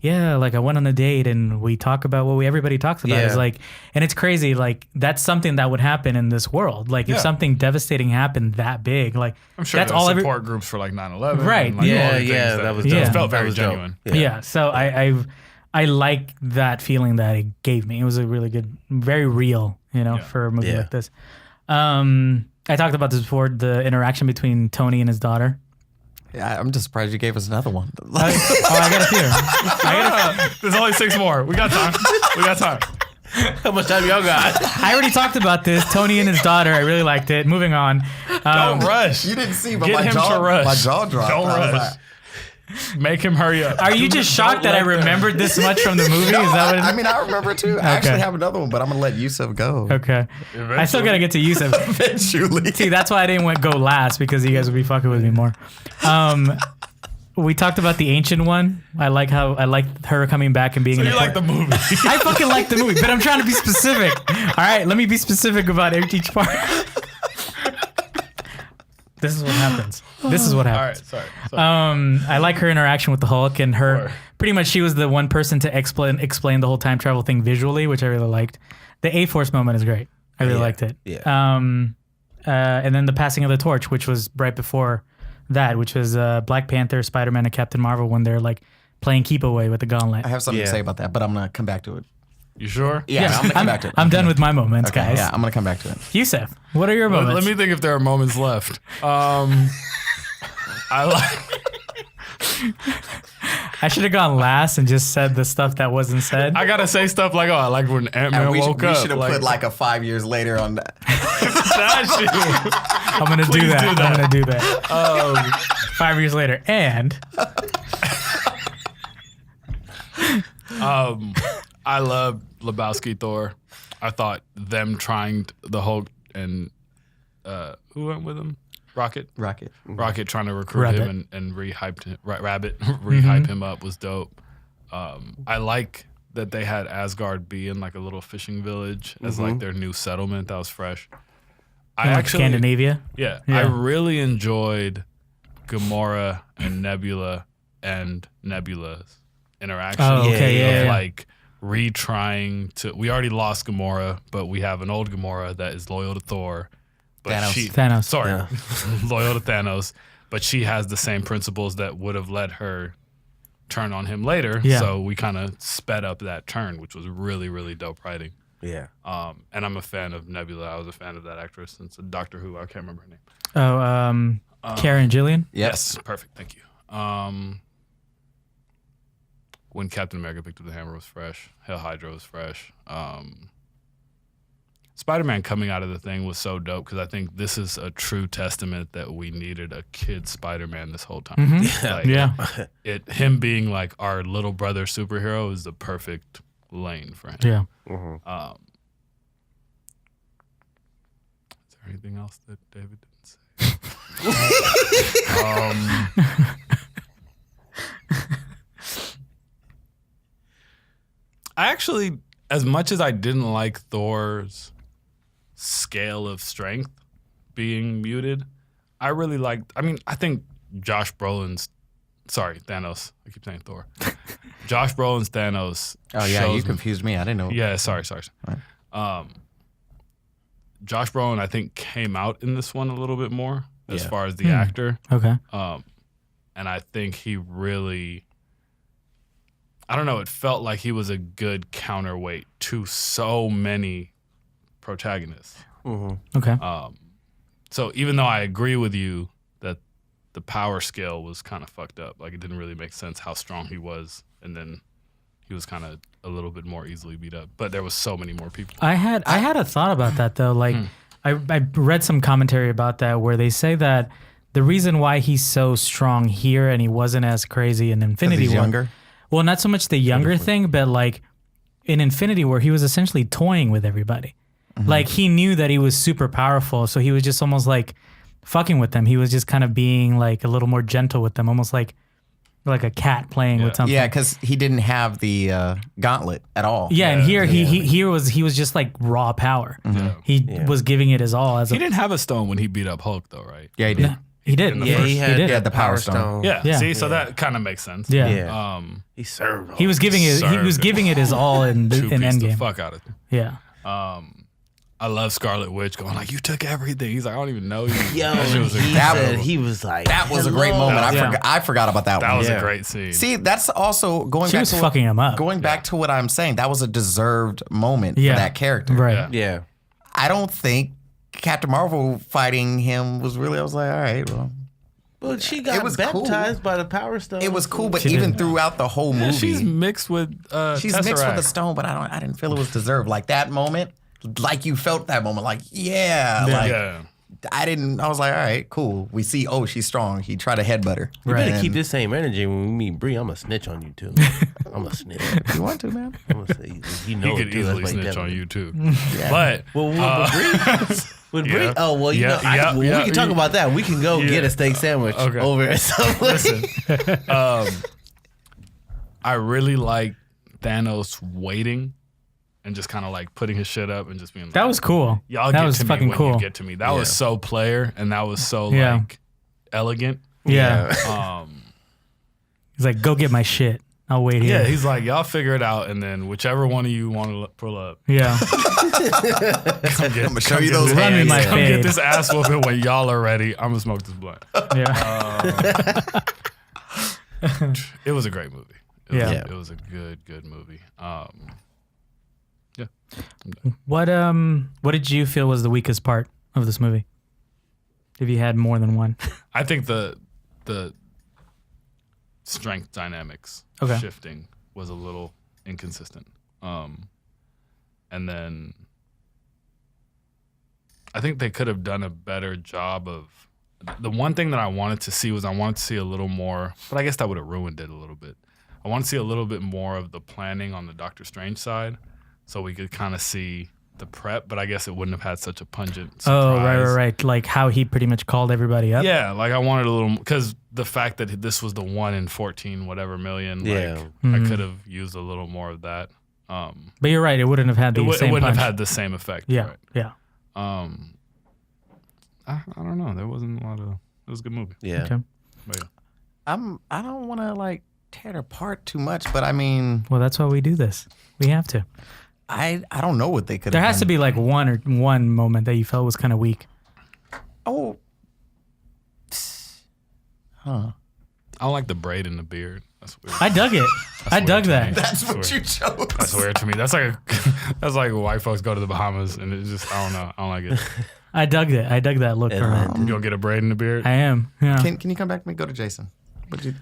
yeah, like I went on a date and we talk about what everybody talks about. Yeah. Is like, and it's crazy. Like that's something that would happen in this world. Like if Yeah. something devastating happened that big, like I'm sure that's there's all support groups for like 9/11. Right. And, like, Yeah, all the things yeah, that was dope. It felt That very was dope. genuine. Yeah. So I like that feeling that it gave me. It was a really good, very real, for a movie Yeah. like this. I talked about this before, the interaction between Tony and his daughter. Yeah, I'm just surprised you gave us another one. I got a few. There's only 6 more. We got time. How much time y'all got? I already talked about this. Tony and his daughter. I really liked it. Moving on. Don't rush. You didn't see, but Get him to rush. my jaw dropped. Don't I was rush. like, Make him hurry up. Are you just shocked that I remembered this much from the movie? no, Is that what it is? I mean, I remember it too. I actually have another one, but I'm gonna let Yusuf go. Okay. I still got to get to Yusuf. Eventually. See, that's why I didn't go last, because you guys would be fucking with me more. We talked about the ancient one. I like her coming back and being in You like the movie. I fucking like the movie, but I'm trying to be specific. All right, let me be specific about each part. This is what happens. This is what All happens. right, sorry. I like her interaction with the Hulk, and her Sure. pretty much she was the one person to explain the whole time travel thing visually, which I really liked. The A-Force moment is great. I really liked it. Yeah. And then the passing of the torch, which was right before that, which was Black Panther, Spider-Man, and Captain Marvel when they're like playing keep away with the gauntlet. I have something to Yeah. say about that, but I'm gonna come back to it. You sure? Yeah, I'm gonna come back to it. I'm done with my moments, Okay, guys. yeah, I'm gonna come back to it. Yusuf, what are your moments? Let me think if there are moments left. I like. I should have gone last and just said the stuff that wasn't said. I gotta say stuff like, I like when Ant-Man And we woke up. should have put like a 5 years later on that. that shit. I'm gonna do Please that. do that. I'm gonna do that. 5 years later, and I love Lebowski Thor. I thought them trying the Hulk and who went with him? Rocket. Rocket. Rocket trying to recruit Rabbit. him and rehyped him. Rabbit rehype him up was dope. I like that they had Asgard be in like a little fishing village as like their new settlement. That was fresh. I like actually, Scandinavia. yeah, Yeah. I really enjoyed Gamora and Nebula's interaction. Oh, okay, of yeah. like retrying to. We already lost Gamora, but we have an old Gamora that is loyal to Thor. But Thanos. Sorry, Yeah. loyal to Thanos, but she has the same principles that would have led her turn on him later. Yeah. So we kind of sped up that turn, which was really, really dope writing. Yeah. And I'm a fan of Nebula. I was a fan of that actress since Doctor Who. I can't remember her name. Oh, Karen Gillian. Yes, perfect. Thank you. When Captain America picked up the hammer was fresh. Hail Hydra was fresh. Spider-Man coming out of the thing was so dope because I think this is a true testament that we needed a kid Spider-Man this whole time. Like, Yeah. him being like our little brother superhero is the perfect lane for him. Yeah. Is there anything else that David didn't say? I actually, as much as I didn't like Thor's scale of strength being muted, I really liked, I think Thanos. I keep saying Thor. Josh Brolin's Thanos. Oh yeah, you shows me- confused me. I didn't know. Yeah, sorry. Josh Brolin, I think, came out in this one a little bit more as Yeah. far as the actor. Okay. And I think he really, I don't know, it felt like he was a good counterweight to so many protagonists. Okay. So even though I agree with you that the power scale was kind of fucked up, like it didn't really make sense how strong he was, and then he was kind of a little bit more easily beat up. But there was so many more people. I had a thought about that though. Like I read some commentary about that where they say that the reason why he's so strong here and he wasn't as crazy in Infinity he's War. younger? Well, not so much the younger thing, but like in Infinity War, he was essentially toying with everybody. Like he knew that he was super powerful, so he was just almost like fucking with them. He was just kind of being like a little more gentle with them, almost like a cat playing with something. Yeah, because he didn't have the gauntlet at all. Yeah, and here he was just like raw power. He was giving it his all as He a didn't have a stone when he beat up Hulk, though, right? Yeah, he did. He did. in the Yeah, first- he had, did. the Power Stone. Yeah. Yeah. See, so that kind of makes sense. Yeah. Yeah. He served. He was giving it. He was giving it his all in Two-pieced the Endgame. fuck out of it. Yeah. I love Scarlet Witch going like, you took everything. He's like, I don't even know you. Yo, That shit was he incredible. said he was like, That was a great moment. Yeah. I forgot about that That one. was Yeah. a great scene. See, that's also going She back was to fucking him up. Going back to what I'm saying, that was a deserved moment Yeah. for that character. Right. Yeah. yeah. I don't think Captain Marvel fighting him was really. I was like, all right, well, But she got It was baptized by the Power Stone. it was cool. But She even did. throughout the whole movie, She's mixed with she's Tesseract. mixed with the stone. But I didn't feel it was deserved. Like that moment, like you felt that moment. Like like Yeah. I didn't. I was like, all right, cool. We see. Oh, she's strong. He tried to headbutt her. You better And- keep this same energy when we meet Bree. I'm gonna snitch on you too. I'm a snitch. You want to, man? I'm gonna say, you know He it could too. That's easily why he snitch did on it. you too. But Well, with Bree, Yeah. oh well, you Yeah, know, yeah, we yeah, can talk you- about that. We can go Yeah. get a steak sandwich Okay. over at Subway. listen, I really like Thanos waiting and just kind of like putting his shit up and just being like, That was cool. y'all that get was to fucking me when cool. you get to me. That was so player and that was so Yeah. like elegant. Yeah. He's like, go get my shit. I'll wait here. Yeah, he's like, y'all figure it out, and then whichever one of you want to pull up, Yeah. come get, I'm gonna show you those Run me hands. my come get fade. this ass whooping when y'all are ready. I'm gonna smoke this blunt. Yeah. It was a great movie. Yeah. It was a good movie. Yeah. What did you feel was the weakest part of this movie? If you had more than one. I think the strength dynamics Okay. shifting was a little inconsistent. And then I think they could have done a better job of the one thing that I wanted to see a little more, but I guess that would have ruined it a little bit. I want to see a little bit more of the planning on the Doctor Strange side so we could kind of see the prep, but I guess it wouldn't have had such a pungent surprise. Oh, right. Like how he pretty much called everybody up. Yeah, like I wanted a little, because the fact that this was the 1 in 14 whatever million, Yeah. like I could have used a little more of that. But you're right. It wouldn't have had the It same wouldn't punch. have had the same effect. Yeah. right. Yeah. I don't know. There wasn't a lot of. It was a good movie. Yeah. Okay. But yeah. I don't want to like tear it apart too much, but I mean, Well, that's why we do this. We have to. I don't know what they could. There has to be like one moment that you felt was kind of weak. Oh, huh? I don't like the braid in the beard. That's weird. I dug it. I weird dug to that. me. That's what weird. you chose. That's weird to me. That's like that's like white folks go to the Bahamas and it just I don't know. I don't like it. I dug it. I dug that look for her. You gonna get a braid in the beard? I am. Yeah. Can you come back to me? Go to Jason. What you?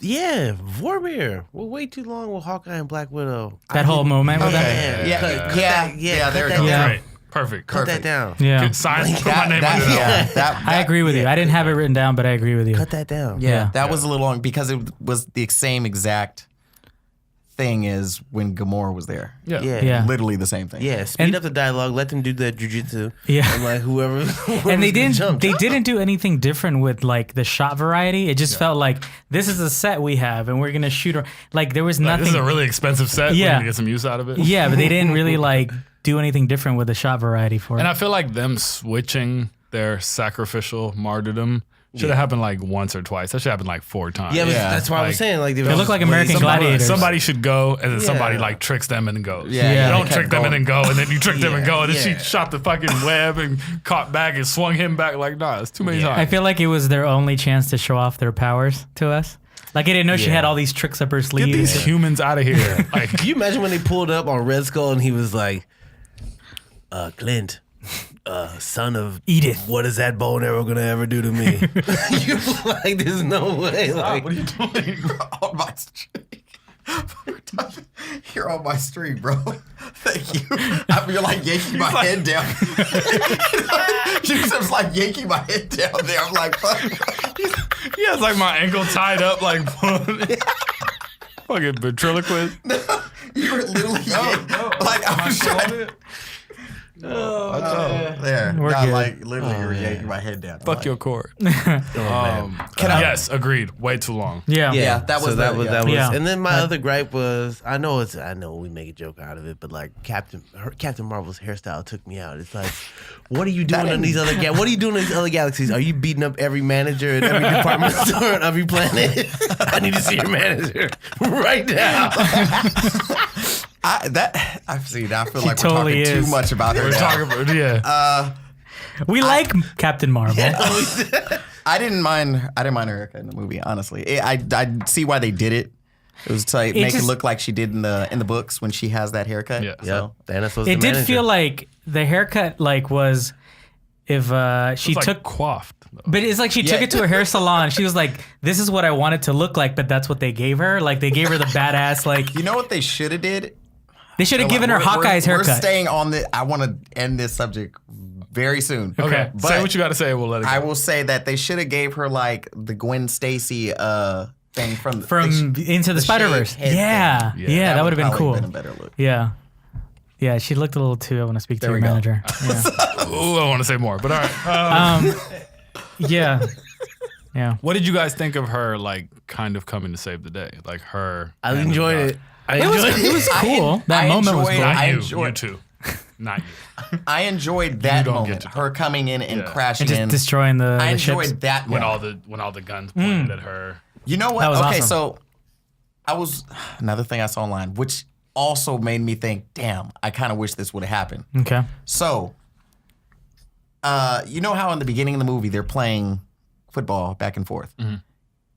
Yeah, Vormir. We're way too long with Hawkeye and Black Widow. That whole moment with that. Okay. Yeah. There cut it that goes. down. Great. Perfect. Cut that Perfect. down. Yeah. Sign. Put my name under that. I agree with you. I didn't have it written down, but I agree with you. Cut that down. Yeah. That was a little long because it was the same exact thing as when Gamora was there. Yeah. Yeah. Yeah. Literally the same thing. Yeah, speed And- up the dialogue. Let them do that jujitsu. Yeah. And like whoever And they didn't. jump. They didn't do anything different with like the shot variety. It just felt like this is a set we have, and we're gonna shoot her. Like there was Like, nothing. this is a really expensive set. Yeah. We need to get some use out of it. Yeah, but they didn't really like do anything different with the shot variety for it. And I feel like them switching their sacrificial martyrdom should have happened like once or twice. That should happen like 4 times. Yeah, but Yeah. that's why I was Like, saying like They look like American gladiators. Somebody should go, and then somebody Yeah. like tricks them and then goes. Yeah, yeah, Don't they kept trick them and then going. go, and then you trick them and go, and then Yeah. she shot the fucking web and caught back and swung him back. Like, nah, it's too many I times. feel like it was their only chance to show off their powers to us. Like I didn't know she Yeah. had all these tricks up her Get sleeve. these humans out of here. Like, Can you imagine when they pulled up on Red Skull and he was like, Clint, son of Edith. what is that bow and arrow gonna ever do to me? You like, there's no way. Like, what are you doing? You're on my street. You're on my street, bro. Thank you. You're like yanking my head down. Yusuf's like yanking my head down there. I'm like, fuck. He has like my ankle tied up, like fucking ventriloquist. You were literally like I was trying. There. We're Not good. like literally you're yanking my head down. Fuck your cord. Can I? Yes, agreed. Way too long. Yeah. Yeah, that was that was. Yeah. And then my other gripe was, I know we make a joke out of it, but like Captain Marvel's hairstyle took me out. It's like, what are you doing in these other what are you doing in these other galaxies? Are you beating up every manager at every department store on every planet? I need to see your manager right now. I've seen. I feel like totally we're talking is. too much about her. We're now. talking about We like Captain Marvel. I didn't mind her haircut in the movie. Honestly, I see why they did it. It was to make it just- look like she did in the books when she has that haircut. Yeah. So, Thanos was It the did manager. feel like the haircut was if she It's like took. coiffed. Though. But it's like she took it to a hair salon. She was like, "This is what I want it to look like," but that's what they gave her. Like they gave her the badass. Like you know what they should have did? they should have given her Hawkeye's We're haircut. staying on the. I want to end this subject very soon. Okay. But Say what you got to say. We'll let it go. I will say that they should have gave her like the Gwen Stacy thing from Into the Spider-Verse. shaved head Yeah. thing. Yeah, that would have been probably cool. Been a better look. Yeah. Yeah, she looked a little too. I want to speak to There your we go. manager. Yeah. Ooh, I want to say more, but all right. Yeah. Yeah. What did you guys think of her, like, kind of coming to save the day? Like her. I enjoyed it. It was cool. That moment was cool. Not I you. enjoyed- You too. Not you. I enjoyed that don't moment. get to Her coming in and Yeah. crashing And just in. destroying the I ships. enjoyed that When moment. all the guns pointed at her. You know what? That was Okay, awesome. so I was another thing I saw online, which also made me think, damn, I kind of wish this would have happened. Okay. So, you know how in the beginning of the movie they're playing football back and forth.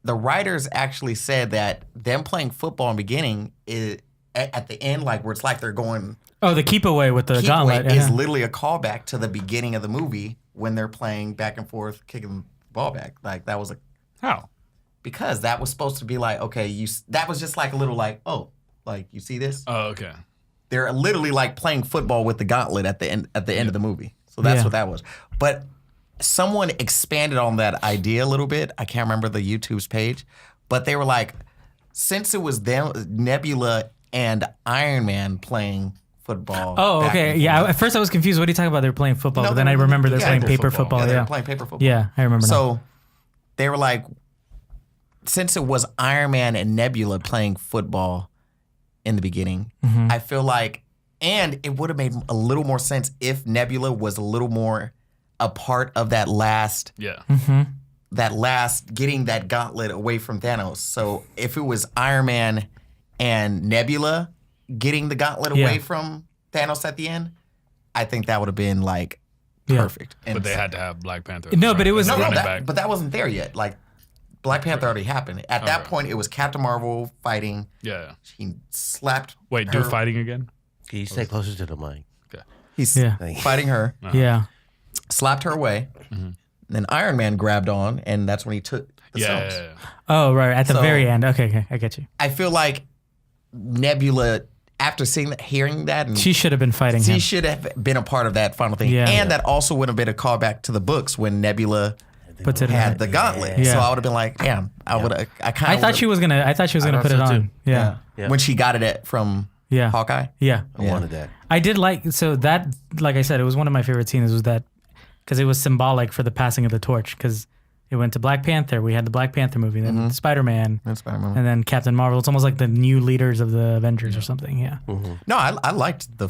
The writers actually said that them playing football in the beginning is at the end, like where it's like they're going. Oh, the keep away with the Keep gauntlet. Away is yeah. literally a callback to the beginning of the movie when they're playing back and forth, kicking the ball back. Like that was a How? because that was supposed to be like, okay, that was just like a little like, oh, like you see this? Oh, okay. They're literally like playing football with the gauntlet at the end of the movie. So that's Yeah. what that was. But someone expanded on that idea a little bit. I can't remember the YouTube's page, but they were like, since it was them, Nebula and Iron Man playing football. Oh, back okay. and Yeah. forth. At first, I was confused. What are you talking about? They're playing football, No, but then I remember they're yeah, playing paper paper football. football. they Yeah. were playing paper football. Yeah, I remember now. So they were like, since it was Iron Man and Nebula playing football in the beginning, Mm-hmm. I feel like, and it would have made a little more sense if Nebula was a little more a part of that last Yeah. getting that gauntlet away from Thanos. So if it was Iron Man and Nebula getting the gauntlet Yeah. away from Thanos at the end, I think that would have been like Yeah. perfect. And But they had to have Black Panther. No, but it was- as no, running that, back. but that wasn't there yet. Like Black Panther already happened. At that Okay. point, it was Captain Marvel fighting. Yeah. He slapped. Wait, her. do fighting again? Can you stay closer to the mic? He's Yeah. fighting her, Yeah. slapped her away. Then Iron Man grabbed on, and that's when he took the Yeah. stones. Oh, right. At the So- very end. Okay. I get you. I feel like Nebula, after hearing that, and She should have been fighting she him. should have been a part of that final thing. Yeah. And that also would have been a callback to the books when Nebula Puts it in had there. the gauntlet. Yeah. So I would have been like, damn, I would have. I thought she was gonna. I thought she was gonna thought put it so, on. too. Yeah. Yeah. when she got it from Yeah. Hawkeye. Yeah. I wanted that. I did like so that. Like I said, it was one of my favorite scenes. Was that because it was symbolic for the passing of the torch because it went to Black Panther. We had the Black Panther movie, then Spider-Man, That's Spider-Man. and then Captain Marvel. It's almost like the new leaders of the Avengers or something. Yeah. No, I liked the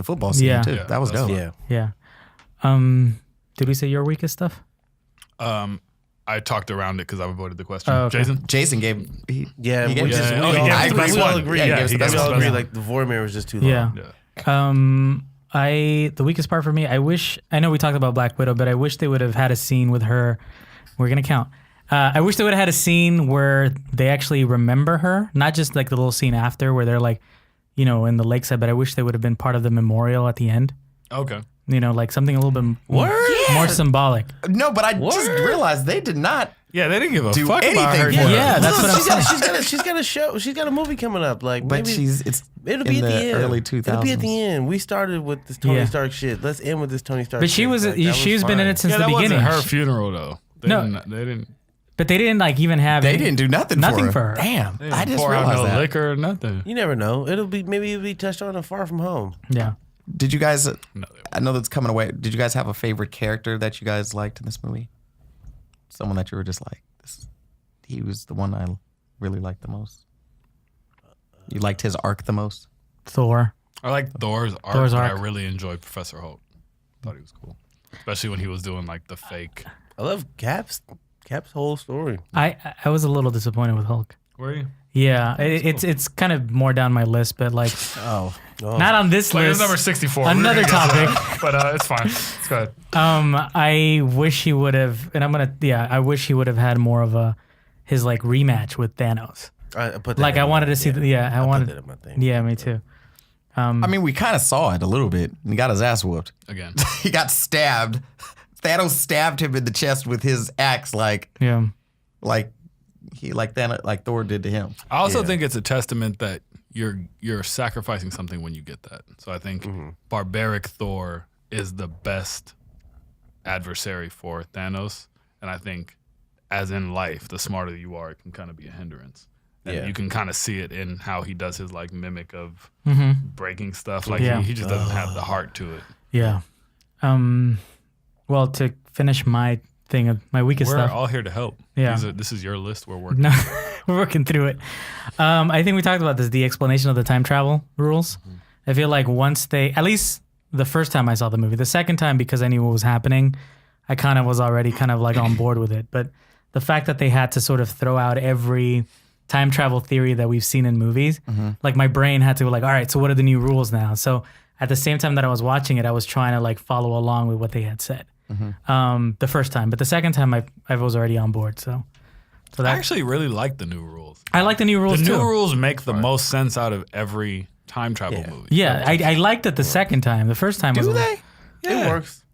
football scene Yeah. too. Yeah, that was that's dope. Yeah. Yeah. Did we say your weakest stuff? I talked around it because I avoided the question. Oh, okay. Jason? Jason gave Yeah, he gave we us just the yeah. best Oh, one. yeah, I he agree. gave us We one. all agree. Yeah, he Yeah, gave us he the gave best us We all one. agree. Yeah. Like the Vormir was just too long. Yeah. Yeah. The weakest part for me, I know we talked about Black Widow, but I wish they would have had a scene with her. We're going to count. I wish they would have had a scene where they actually remember her, not just like the little scene after where they're like, in the lakeside, but I wish they would have been part of the memorial at the end. Okay. Like something a little bit more symbolic. No, but I just realized they did not. Yeah, they didn't give a Do fuck about anything her. for her. Yeah, that's what I'm saying. She's got a show. She's got a movie coming up. Like, But maybe it'll be in at the the end. early It'll 2000s. be at the end. We started with this Tony Yeah. Stark shit. Let's end with this Tony Stark. But she shit. was Like, that she's been in fine. it since Yeah, the that beginning. wasn't her funeral though. They didn't But they didn't like even have. They didn't do nothing for her. Damn, They I didn't just pour out realized no that. liquor or nothing. You never know. Maybe it'll be touched on in Far From Home. Yeah. Did you guys? No, I know that's coming away. Did you guys have a favorite character that you guys liked in this movie? Someone that you were just like, he was the one I really liked the most. You liked his arc the most? Thor. I like Thor's arc. Thor's but I arc. really enjoyed Professor Hulk. Thought he was cool, especially when he was doing like the fake. I love Cap's whole story. I was a little disappointed with Hulk. Were you? Yeah, it's kind of more down my list, but like not on this Like, list. it's number 64. Another topic. But it's fine. It's good. I wish he would have, and I wish he would have had more of his like rematch with Thanos. I put that Like in I my- wanted to see, I wanted, put that in my thing. yeah, me too. I mean, we kind of saw it a little bit. He got his ass whooped. Again. He got stabbed. Thanos stabbed him in the chest with his axe, like Yeah, Thor did to him. I also think it's a testament that you're sacrificing something when you get that. So I think barbaric Thor is the best adversary for Thanos, and I think, as in life, the smarter you are, it can kind of be a hindrance. And you can kind of see it in how he does his like mimic of breaking stuff. Like Yeah. he just doesn't have the heart to it. yeah. Well, to finish my thing of my weakest We're stuff. all here to help. Yeah. This is your list. We're working. No, we're working through it. I think we talked about this, the explanation of the time travel rules. I feel like once at least the first time I saw the movie, the second time, because I knew what was happening, I kind of was already kind of like on board with it. But the fact that they had to sort of throw out every time travel theory that we've seen in movies, like my brain had to go like, all right, so what are the new rules now? So at the same time that I was watching it, I was trying to like follow along with what they had said. The first time, but the second time I was already on board. So I that actually really like the new rules. I like the new rules The too. new rules make the most sense out of every time travel movie. Yeah, I liked it the second time. The first time was Do they? Yeah. It works.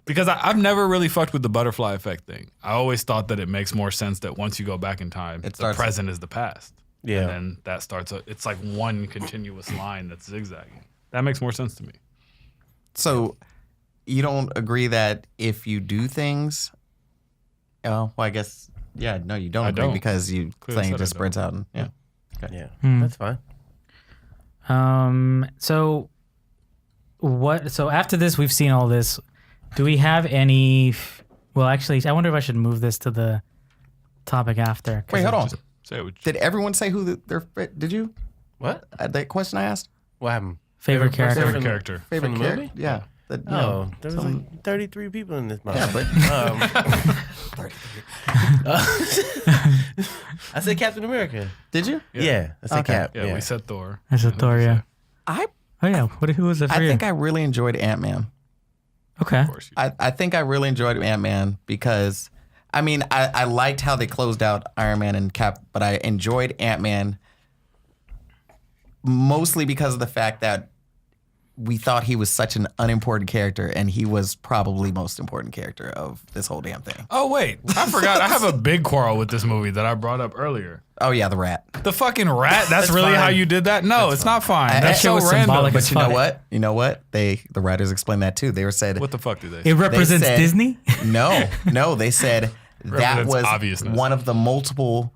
Because I've never really fucked with the butterfly effect thing. I always thought that it makes more sense that once you go back in time, the starts- present is the past. Yeah. And then that starts, it's like one continuous line that's zigzagging. That makes more sense to me. So you don't agree that if you do things, well, I guess, no, you don't I agree don't. because you Clearly saying said it just I spreads out. And, yeah. Yeah, Hmm. that's fine. So what? So after this, we've seen all this. Do we have any? Well, actually, I wonder if I should move this to the topic after. 'cause Wait, hold on. Say it. Did everyone say who did you? What? That question I asked? What happened? Favorite character. Favorite character. Favorite From the character? movie? Yeah. Oh, there was like 33 people in this motherfucker. I said Captain America. Did you? Yeah, I said Okay. Cap. Yeah, we said Thor. I said Thor. Yeah. I Oh yeah. Who was it for you? think I really enjoyed Ant-Man. Okay. Of course. I think I really enjoyed Ant-Man because, I mean, I liked how they closed out Iron Man and Cap, but I enjoyed Ant-Man mostly because of the fact that we thought he was such an unimportant character, and he was probably most important character of this whole damn thing. Oh, wait. I forgot. I have a big quarrel with this movie that I brought up earlier. Oh yeah, the rat. The fucking rat? That's really fine. how you did that? No, it's not fine. That's That shit so was random. symbolic But as you know fuck. what? You know what? The writers explained that too. They were said What the fuck do they say? It represents said- Disney. no. They said that Represents was obviousness. one of the multiple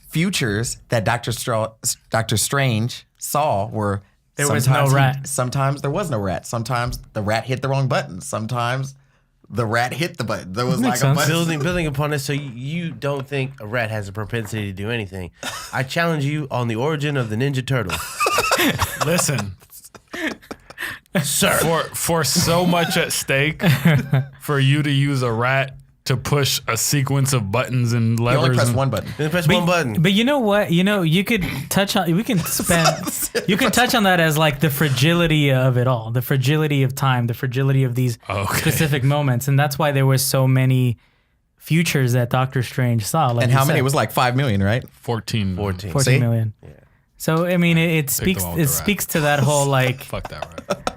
futures that Doctor Strange saw. Were There was no sometimes rat. Sometimes there was no rat. Sometimes the rat hit the wrong button. Sometimes the rat hit the button. There was Makes like a sense. button. Building upon this, so you don't think a rat has a propensity to do anything. I challenge you on the origin of the Ninja Turtle. Listen, Sir. for so much at stake, for you to use a rat to push a sequence of buttons and You levers. only press and- one button. Then press one button. But you know what? You could touch on. We can spend. You can touch on that as like the fragility of it all, the fragility of time, the fragility of these Okay. specific moments, and that's why there were so many futures that Doctor Strange saw. Like And you how many? said, It was like 5 million, right? 14. 14. 14 See? million. So I mean, it speaks. one with It the rat. speaks to that whole like. Fuck that rat.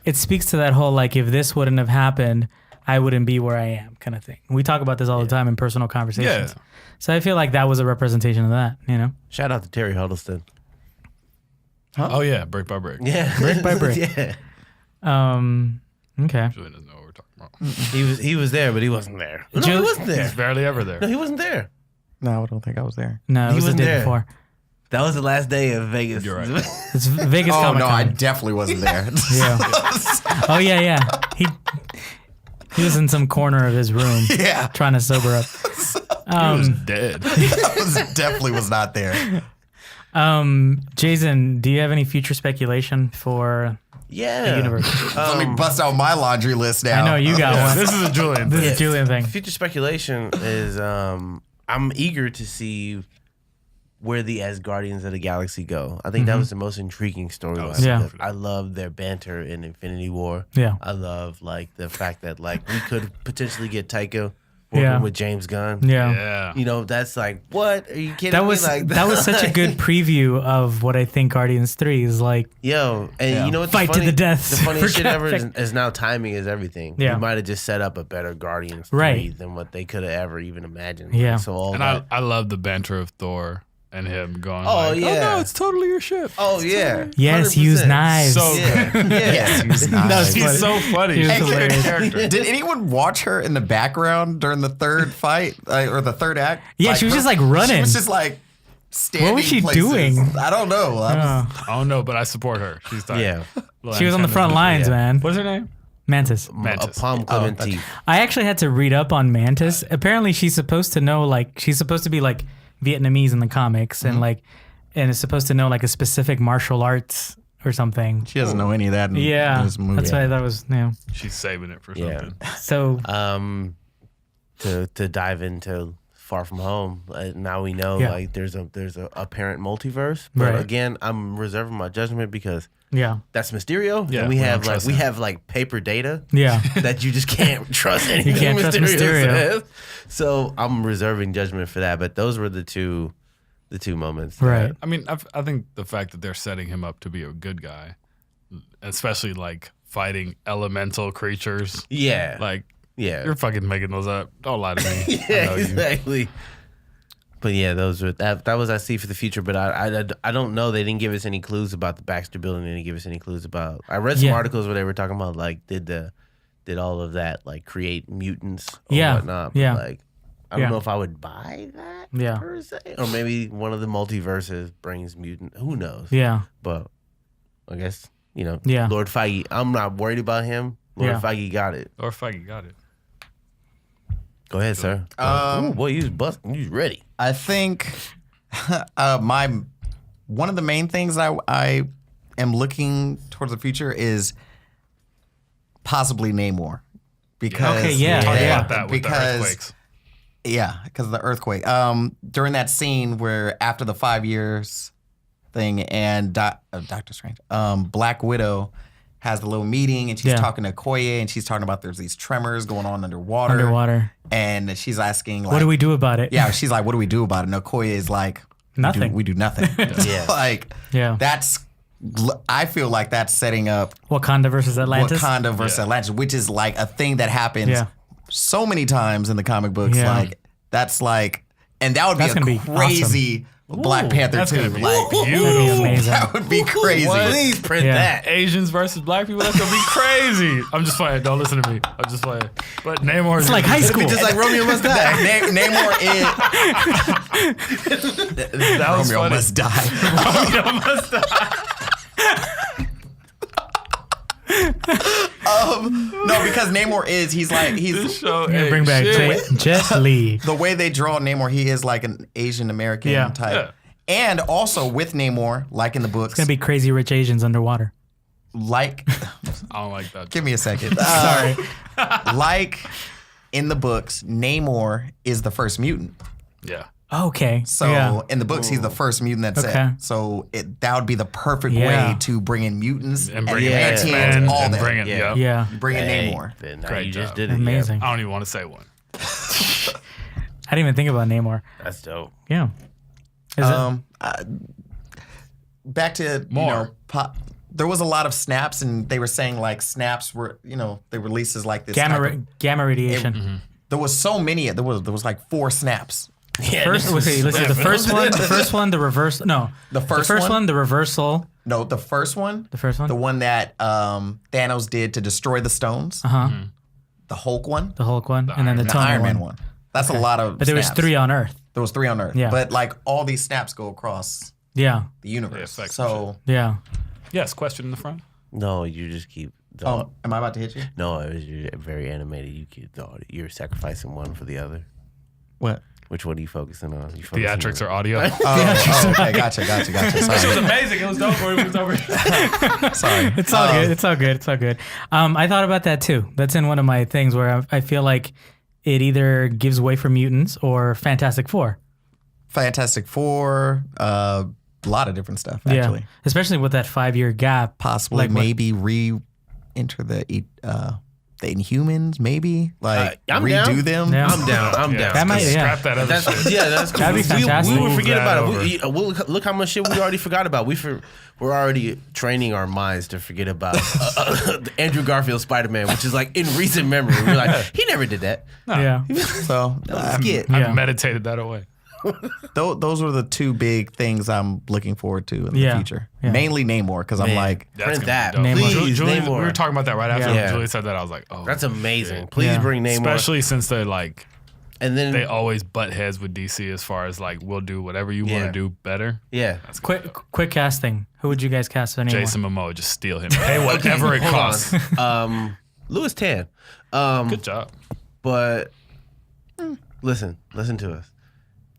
It speaks to that whole like, if this wouldn't have happened, I wouldn't be where I am, kind of thing. We talk about this all the time in personal conversations. Yeah. So I feel like that was a representation of that. You know. Shout out to Terry Huddleston. Oh, yeah. Break by break. Yeah. Brick by brick. Yeah. Okay. Julian doesn't know what we're talking about. He was there, but he wasn't there. No, he wasn't He's there. barely ever there. No, he wasn't there. No, I don't think I was there. No, it He was the wasn't day there. before. That was the last day of Vegas. You're right. It's Vegas Oh Comic no, Con. I definitely wasn't there. Yeah. Oh yeah. He was in some corner of his room. Yeah. Trying to sober up. He was dead. Definitely was not there. Jason, do you have any future speculation for Yeah. the universe? Let me bust out my laundry list now. I know you got one. This is a Julian This thing. is a Julian thing. Future speculation is I'm eager to see where the Asgardians of the Galaxy go. I think that was the most intriguing storyline. Yeah. because I love their banter in Infinity War. Yeah. I love like the fact that like we could potentially get Taika working Yeah. with James Gunn. Yeah. Yeah. You know, that's like, what? Are you kidding That me? was Like, that was such a good preview of what I think Guardians 3 is like. Yo, and you know what? Fight to the death The funniest for shit ever Captain- is now timing is everything. Yeah. We might have just set up a better Guardians 3 Right. than what they could have ever even imagined. Yeah. So all And that. I love the banter of Thor and him going, Oh, like, yeah. oh, no, it's totally your ship. Oh yeah. Yes, 100%. use knives. So Yeah. Yeah. Yes, he was nice. That was He's so funny. He was He's a great hilarious. character. Did anyone watch her in the background during the third fight or the third act? Yeah, she was just, like, running. She was just like standing. What was she places. doing? I don't know. Oh. I don't know, but I support her. She's tight. Yeah. She was on the front lines, Yeah. man. What's her name? Mantis. A Mantis. palm Clemente. I actually had to read up on Mantis. Apparently, she's supposed to know, like, she's supposed to be like Vietnamese in the comics, and like, and is supposed to know like a specific martial arts or something. She doesn't know any of that in this movie. That's why that was She's saving it for Yeah. something. So To dive into Far From Home, now we know Yeah. like there's a apparent multiverse. But Right. again, I'm reserving my judgment because yeah, that's Mysterio. Yeah, and we we have don't like trust we him. have like paper data yeah, that you just can't trust anything can't trust Mysterio. says. So I'm reserving judgment for that. But those were the two moments. right. I mean, I think the fact that they're setting him up to be a good guy, especially like fighting elemental creatures, Yeah. like yeah. you're fucking making those up. Don't lie to me. I Yeah, know you. exactly. But yeah, those were that was I see for the future. But I don't know. They didn't give us any clues about the Baxter Building. They didn't give us any clues about. I read some Yeah. articles where they were talking about like did all of that like create mutants or Yeah, whatnot. But yeah. like I Yeah. don't know if I would buy that Yeah. per se, or maybe one of the multiverses brings mutant. Who knows? Yeah, But I guess Yeah. Lord Feige. I'm not worried about him. Lord Yeah. Feige got it. Or Feige got it. Go ahead, sir. Ooh, boy, you was busting. You was ready. I think one of the main things I am looking towards the future is possibly Namor, because Okay, yeah, Talk yeah. about that with the because earthquakes. because of the earthquake. During that scene where after the 5 years thing and Doctor Strange, Black Widow has the little meeting and she's Yeah. talking to Okoye and she's talking about there's these tremors going on underwater. And she's asking like, what do we do about it? Yeah, she's like, what do we do about it? And Okoye is like, Nothing. We do nothing. Yeah. Like, Yeah. I feel like that's setting up Wakanda versus Atlantis. Wakanda versus Yeah. Atlantis, which is like a thing that happens Yeah. so many times in the comic books. Yeah. Like, that's like, and that would That's be gonna a be crazy Black Panther that's too. gonna be Like, That'd be beautiful. amazing. that would be crazy. Please print Yeah. that. Asians versus black people, that's gonna be crazy. I'm just playing. Don't listen to me. I'm just playing. But Namor It's like high school. Just like Romeo Must Die. Namor that was Romeo funny. must die. Romeo must die. No, because Namor he's This show I'm gonna ain't bring back shit. Jet Li. the way they draw Namor, he is like an Asian American Yeah. type. Yeah. And also with Namor, like in the books, It's gonna be crazy rich Asians underwater. like, I don't like that. give me a second. Sorry. Like in the books, Namor is the first mutant. Yeah. Okay. So yeah. in the books, he's the first mutant that's Okay. it. So that would be the perfect Yeah. way to bring in mutants And bring in Yeah. X-Men all and that. bring in, Yeah. yeah. Yeah. Bring in Hey, Namor. then now Great you just job. did it. Amazing. I don't even want to say one. I didn't even think about Namor. Yeah. That's dope. Yeah. Is Back to More. there was a lot of snaps, and they were saying like snaps were they released as like this gamma type of- gamma radiation? There was so many. There was like 4 snaps. Yeah, First, let's see, the first one, the reverse. No, The first one? the reversal. No, the first one. The first one, The one that Thanos did to destroy the stones. The Hulk one. the Hulk one, and then the The Tony Iron Man one. one. That's a lot of. But there was snaps. 3 on Earth. There was 3 on Earth. Yeah. But like all these snaps go across Yeah. the universe. effects So, Yeah. Yes, question in the front. No, you just keep. oh, am I about to hit you? No, you're very animated. You keep. You're sacrificing one for the other. What? Which one are you focusing on? You focusing Theatrics on- or audio? Oh, okay, gotcha. This Sorry. was amazing. It was dope. It was over. Sorry. It's all good. It's all good. It's all good. I thought about that too. That's in one of my things where I feel like it either gives way for mutants or Fantastic Four. Fantastic Four, a lot of different stuff, actually. Yeah. Especially with that 5-year gap. Possibly, Like what- maybe re-enter the Inhumans, maybe? Like, I'm redo down. them? Yeah. I'm down. I'm down. That might- yeah. Scrap that other That's shit. that's cool. That'd be fantastic. We would Move forget that about it. Look how much shit we already forgot about. We're already training our minds to forget about the Andrew Garfield Spider-Man, which is like in recent memory. We're like, he never did that. Yeah. So, Skit. Yeah. I meditated that away. those were the two big things I'm looking forward to in the Yeah. future. Yeah. Mainly Namor, because I'm Man. like, That's Print gonna that. be dope. Namor. Please, Julie, Namor. we were talking about that right after Yeah. Julie said that. I was like, oh, That's amazing. shit. Please Yeah. bring Namor. Especially since they're like, And then they always butt heads with DC as far as like, we'll do whatever you want Yeah. to do better. yeah. That's gonna be Quick casting. Who would you guys cast for Namor? Jason Momoa, just steal him. Pay whatever it costs. Louis Tan. Good job. But listen to us.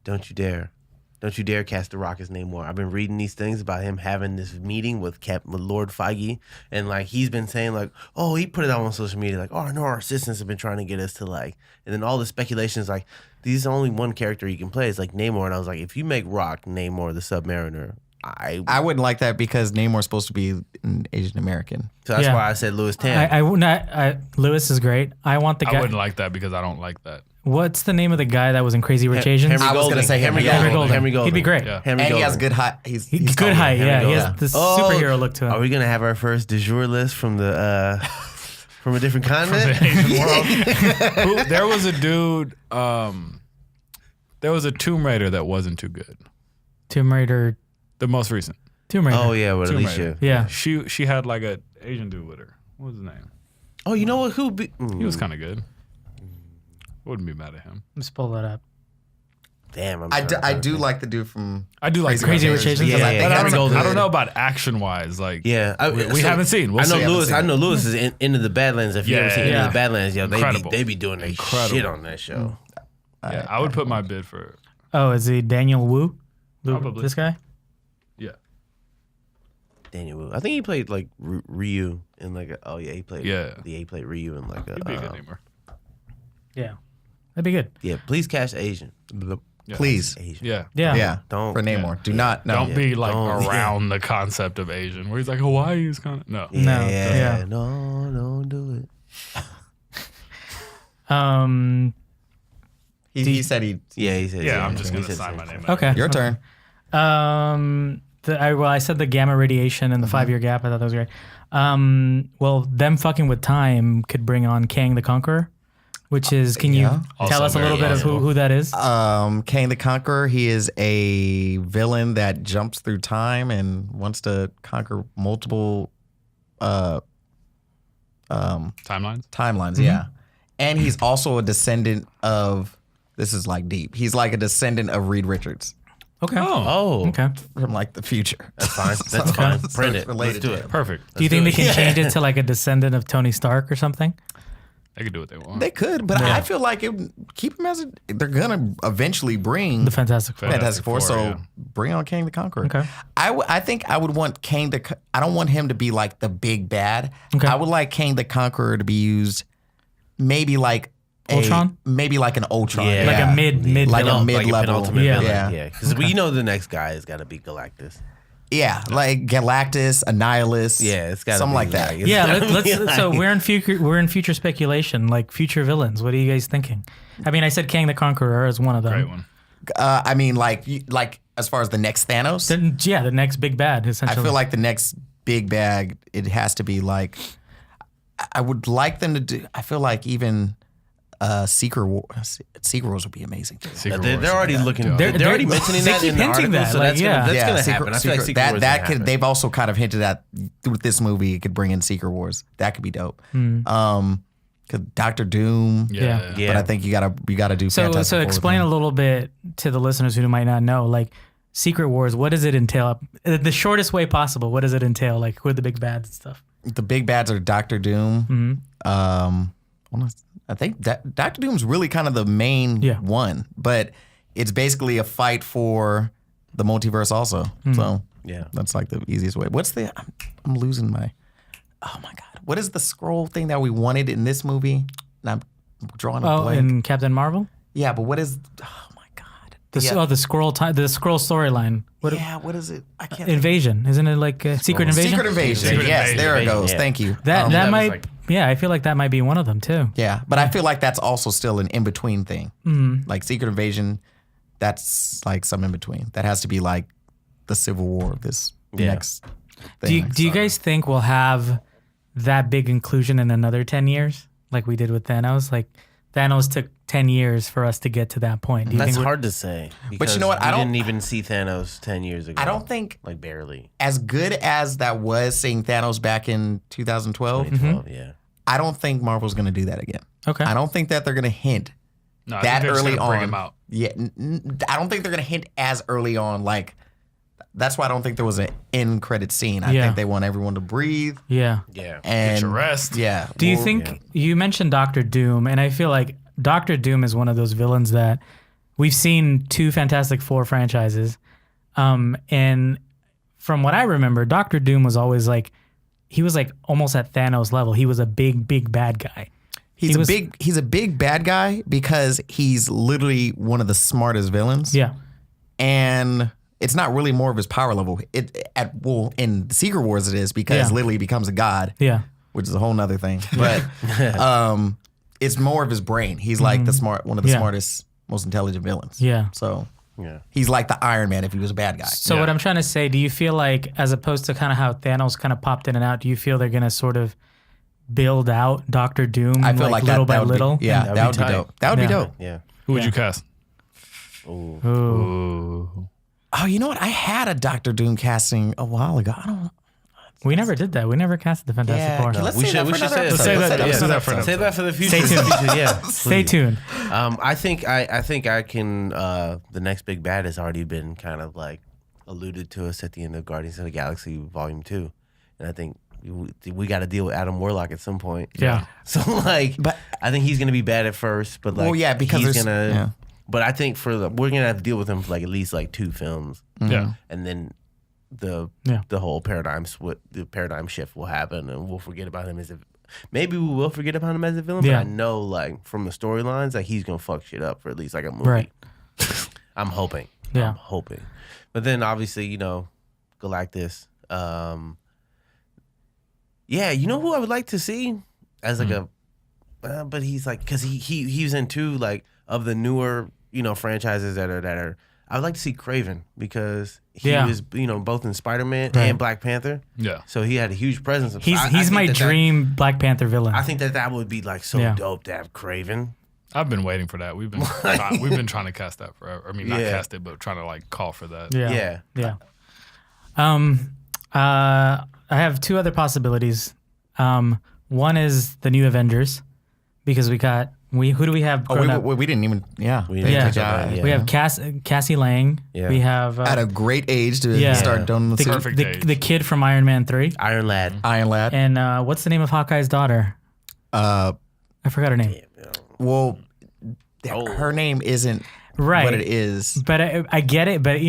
Don't you dare cast The Rock as Namor. I've been reading these things about him having this meeting with Lord Feige, and like he's been saying like, oh, he put it out on social media like, oh, I know our assistants have been trying to get us to like, and then all the speculation is like, there's only one character he can play. It's like Namor, and I was like, if you make Rock Namor the Submariner, I wouldn't like that because Namor's supposed to be an Asian American. so that's Yeah. why I said Louis Tan. I would not. Lewis is great. I want the guy. I wouldn't like that because I don't like that. What's the name of the guy that was in Crazy Rich Asians? Henry I was gonna Golding. say Henry Henry Golding. Golding. Henry Golding. He'd be great. Yeah. Henry And he has Golding. good height. He's Good tall. height. Yeah, he Golding. has this superhero look to him. Are we gonna have our first du jour list from the from a different continent? Asian world. There was a dude. There was a Tomb Raider that wasn't too good. Tomb Raider. The most recent. Tomb Raider. Oh yeah, with Tomb Alicia. Raider. Yeah. She had like a Asian dude with her. What was his name? Oh, you know what? Who? He was kind of good. Wouldn't be mad at him. Let's pull that up. Damn. I'm I trying do to- like the dude from I do like Crazy Rich Asians. because I Yeah, think But Henry Golding. I don't know about action wise. Like, Yeah, we haven't seen. We'll I know see. Lewis. seen I it. know Lewis is into the Badlands. If you ever seen Yeah. Into the Badlands, yo, Incredible. they be doing their shit on that show. Yeah, I would put my bid for. Oh, is he Daniel Wu? Probably. This guy? Yeah, Daniel Wu. I think he played like Ryu in like a. Oh yeah, he played. Yeah. he played Ryu in like a. he'd be a good namer. Yeah. That'd be good. Yeah, please cast Asian. Please. Asian. Yeah. Yeah. Yeah. Don't- for Namor. Do not. No. Don't be like don't- around the concept of Asian, where he's like Hawaii is kind of no. No. Yeah, Yeah. no, don't do it. He said he. Yeah, he said. Yeah, I'm just he gonna said sign my same. name. Okay. Your turn. I said the gamma radiation and the 5-year gap. I thought that was great. Well, them fucking with time could bring on Kang the Conqueror, which is, can you Yeah. tell Also us a little very bit of who that is? Kang the Conqueror. He is a villain that jumps through time and wants to conquer multiple Timelines. timelines. Yeah, and he's also a descendant of. This is like deep. He's like a descendant of Reed Richards Okay. Oh, Okay. from like the future. that's fine. That's fine. So Print it's it. Let's related do to it. him. Perfect. Do you think they can change it to like a descendant of Tony Stark or something? They could do what they want. They could, but I feel like keep him as a. They're gonna eventually bring The Fantastic Four. Fantastic Four, so yeah. bring on Kang the Conqueror. Okay. I think I would want Kang the. I don't want him to be like the big bad. Okay. I would like Kang the Conqueror to be used, maybe like Ultron? maybe like an Ultron, Yeah. Like a mid like villain. a mid-level. penultimate Yeah. villain. Yeah. Yeah, because we know the next guy has got to be Galactus. yeah, like Galactus, Annihilus, Yeah, it's got something like that. It's Yeah, gotta let's. be like- So we're in future speculation, like future villains. What are you guys thinking? I mean, I said Kang the Conqueror as one of them. Great one. I mean, like as far as the next Thanos, Then, yeah, the next big bad. I Essentially, feel like the next big bag, it has to be like. I would like them to do. I feel like even Secret Wars would be amazing too. Secret They're Wars. already looking. They're- They're already they're- mentioning they that keep in the hinting article, that, so like, that's yeah. gonna Yeah, happen. I Secret, feel like Secret that Wars that gonna could. happen. They've also kind of hinted at with this movie. It could bring in Secret Wars. That could be dope. Hmm. Cause Doctor Doom. Yeah. Yeah. But I think you gotta do. so Fantastic Four with explain him. a little bit to the listeners who might not know. Like, Secret Wars, what does it entail? The shortest way possible. What does it entail? Like, who are the big bads and stuff? The big bads are Doctor Doom. I think Doctor Doom's really kind of the main one, but it's basically a fight for the multiverse also. So that's like the easiest way. What's the? I'm losing my. Oh my god! What is the scroll thing that we wanted in this movie? And I'm drawing a blank. In Captain Marvel. Yeah, but what is? Oh my god! The scroll storyline. What is it? I can't. Invasion, isn't it like Secret Invasion? Secret Invasion. Yes, there it goes. Yeah. Thank you. That might. I feel like that might be one of them too. Yeah, but I feel like that's also still an in between thing. Like Secret Invasion, that's like some in between. That has to be like the Civil War of this next thing. Do you guys think we'll have that big inclusion in another 10 years like we did with Thanos? Like Thanos took 10 years for us to get to that point. Do you That's think hard to say. But you know what? I didn't even see Thanos 10 years ago. I don't think like barely. as good as that was seeing Thanos back in 2012. 2012, yeah. I don't think Marvel's going to do that again. Okay. I don't think that they're going to hint No, I that think they're just early gonna bring on. him out. Yeah, I don't think they're going to hint as early on. Like that's why I don't think there was an end credit scene. I think they want everyone to breathe. Yeah. Yeah. And Get your rest. Yeah. Do you think you mentioned Doctor Doom, and I feel like Doctor Doom is one of those villains that we've seen 2 Fantastic Four franchises, and from what I remember, Doctor Doom was always like he was like almost at Thanos level. He was a big bad guy. He's a big bad guy because he's literally one of the smartest villains. Yeah. And it's not really more of his power level. In Secret Wars it is because literally he becomes a god. Yeah. Which is a whole nother thing. But it's more of his brain. He's like one of the smartest, most intelligent villains. Yeah. So Yeah. he's like the Iron Man if he was a bad guy. So what I'm trying to say, do you feel like, as opposed to kind of how Thanos kind of popped in and out, do you feel they're going to sort of build out Doctor Doom I feel like little that by would little? Be, that would be tight. dope. That would be dope. Yeah. Who would you cast? Ooh. Ooh. Oh, you know what? I had a Doctor Doom casting a while ago. I don't. We never did that. We never casted the Fantastic Four. let's We say should that for say another it. Say episode. that- Let's say that for another an Save that for the future. Stay tuned. Yeah. Stay please. tuned. I think I can. The next big bad has already been kind of like alluded to us at the end of Guardians of the Galaxy Volume 2, and I think we got to deal with Adam Warlock at some point. Yeah. So like, But- I think he's gonna be bad at first, but like, Well, yeah, because he's there's- gonna. yeah. But I think we're gonna have to deal with him for like at least like 2 films, Yeah. and then the whole paradigm shift will happen, and we'll forget about him as a. Maybe we will forget about him as a villain, Yeah. but I know like from the storylines, like he's gonna fuck shit up for at least like a movie. Right. I'm hoping. Yeah. I'm hoping. But then obviously, Galactus. Yeah, you know who I would like to see as like a, but he's like, because he was in 2 like of the newer franchises that are. I would like to see Kraven because he was both in Spider-Man and Black Panther. Yeah. So he had a huge presence. He's I think my that dream Black Panther villain. I think that would be like so dope to have Kraven. I've been waiting for that. We've been trying to cast that forever. I mean, not cast it, but trying to like call for that. Yeah. Yeah. I have 2 other possibilities. One is the new Avengers, because who do we have? grown up? We didn't even. Yeah. We didn't Yeah. touch on that, We have Cassie Lang. Yeah. We have At a great age to start doing the Perfect age. the kid from Iron Man 3. Iron Lad. Iron Lad. And what's the name of Hawkeye's daughter? I forgot her name. Well, her name isn't Right. what it is. But I get it. But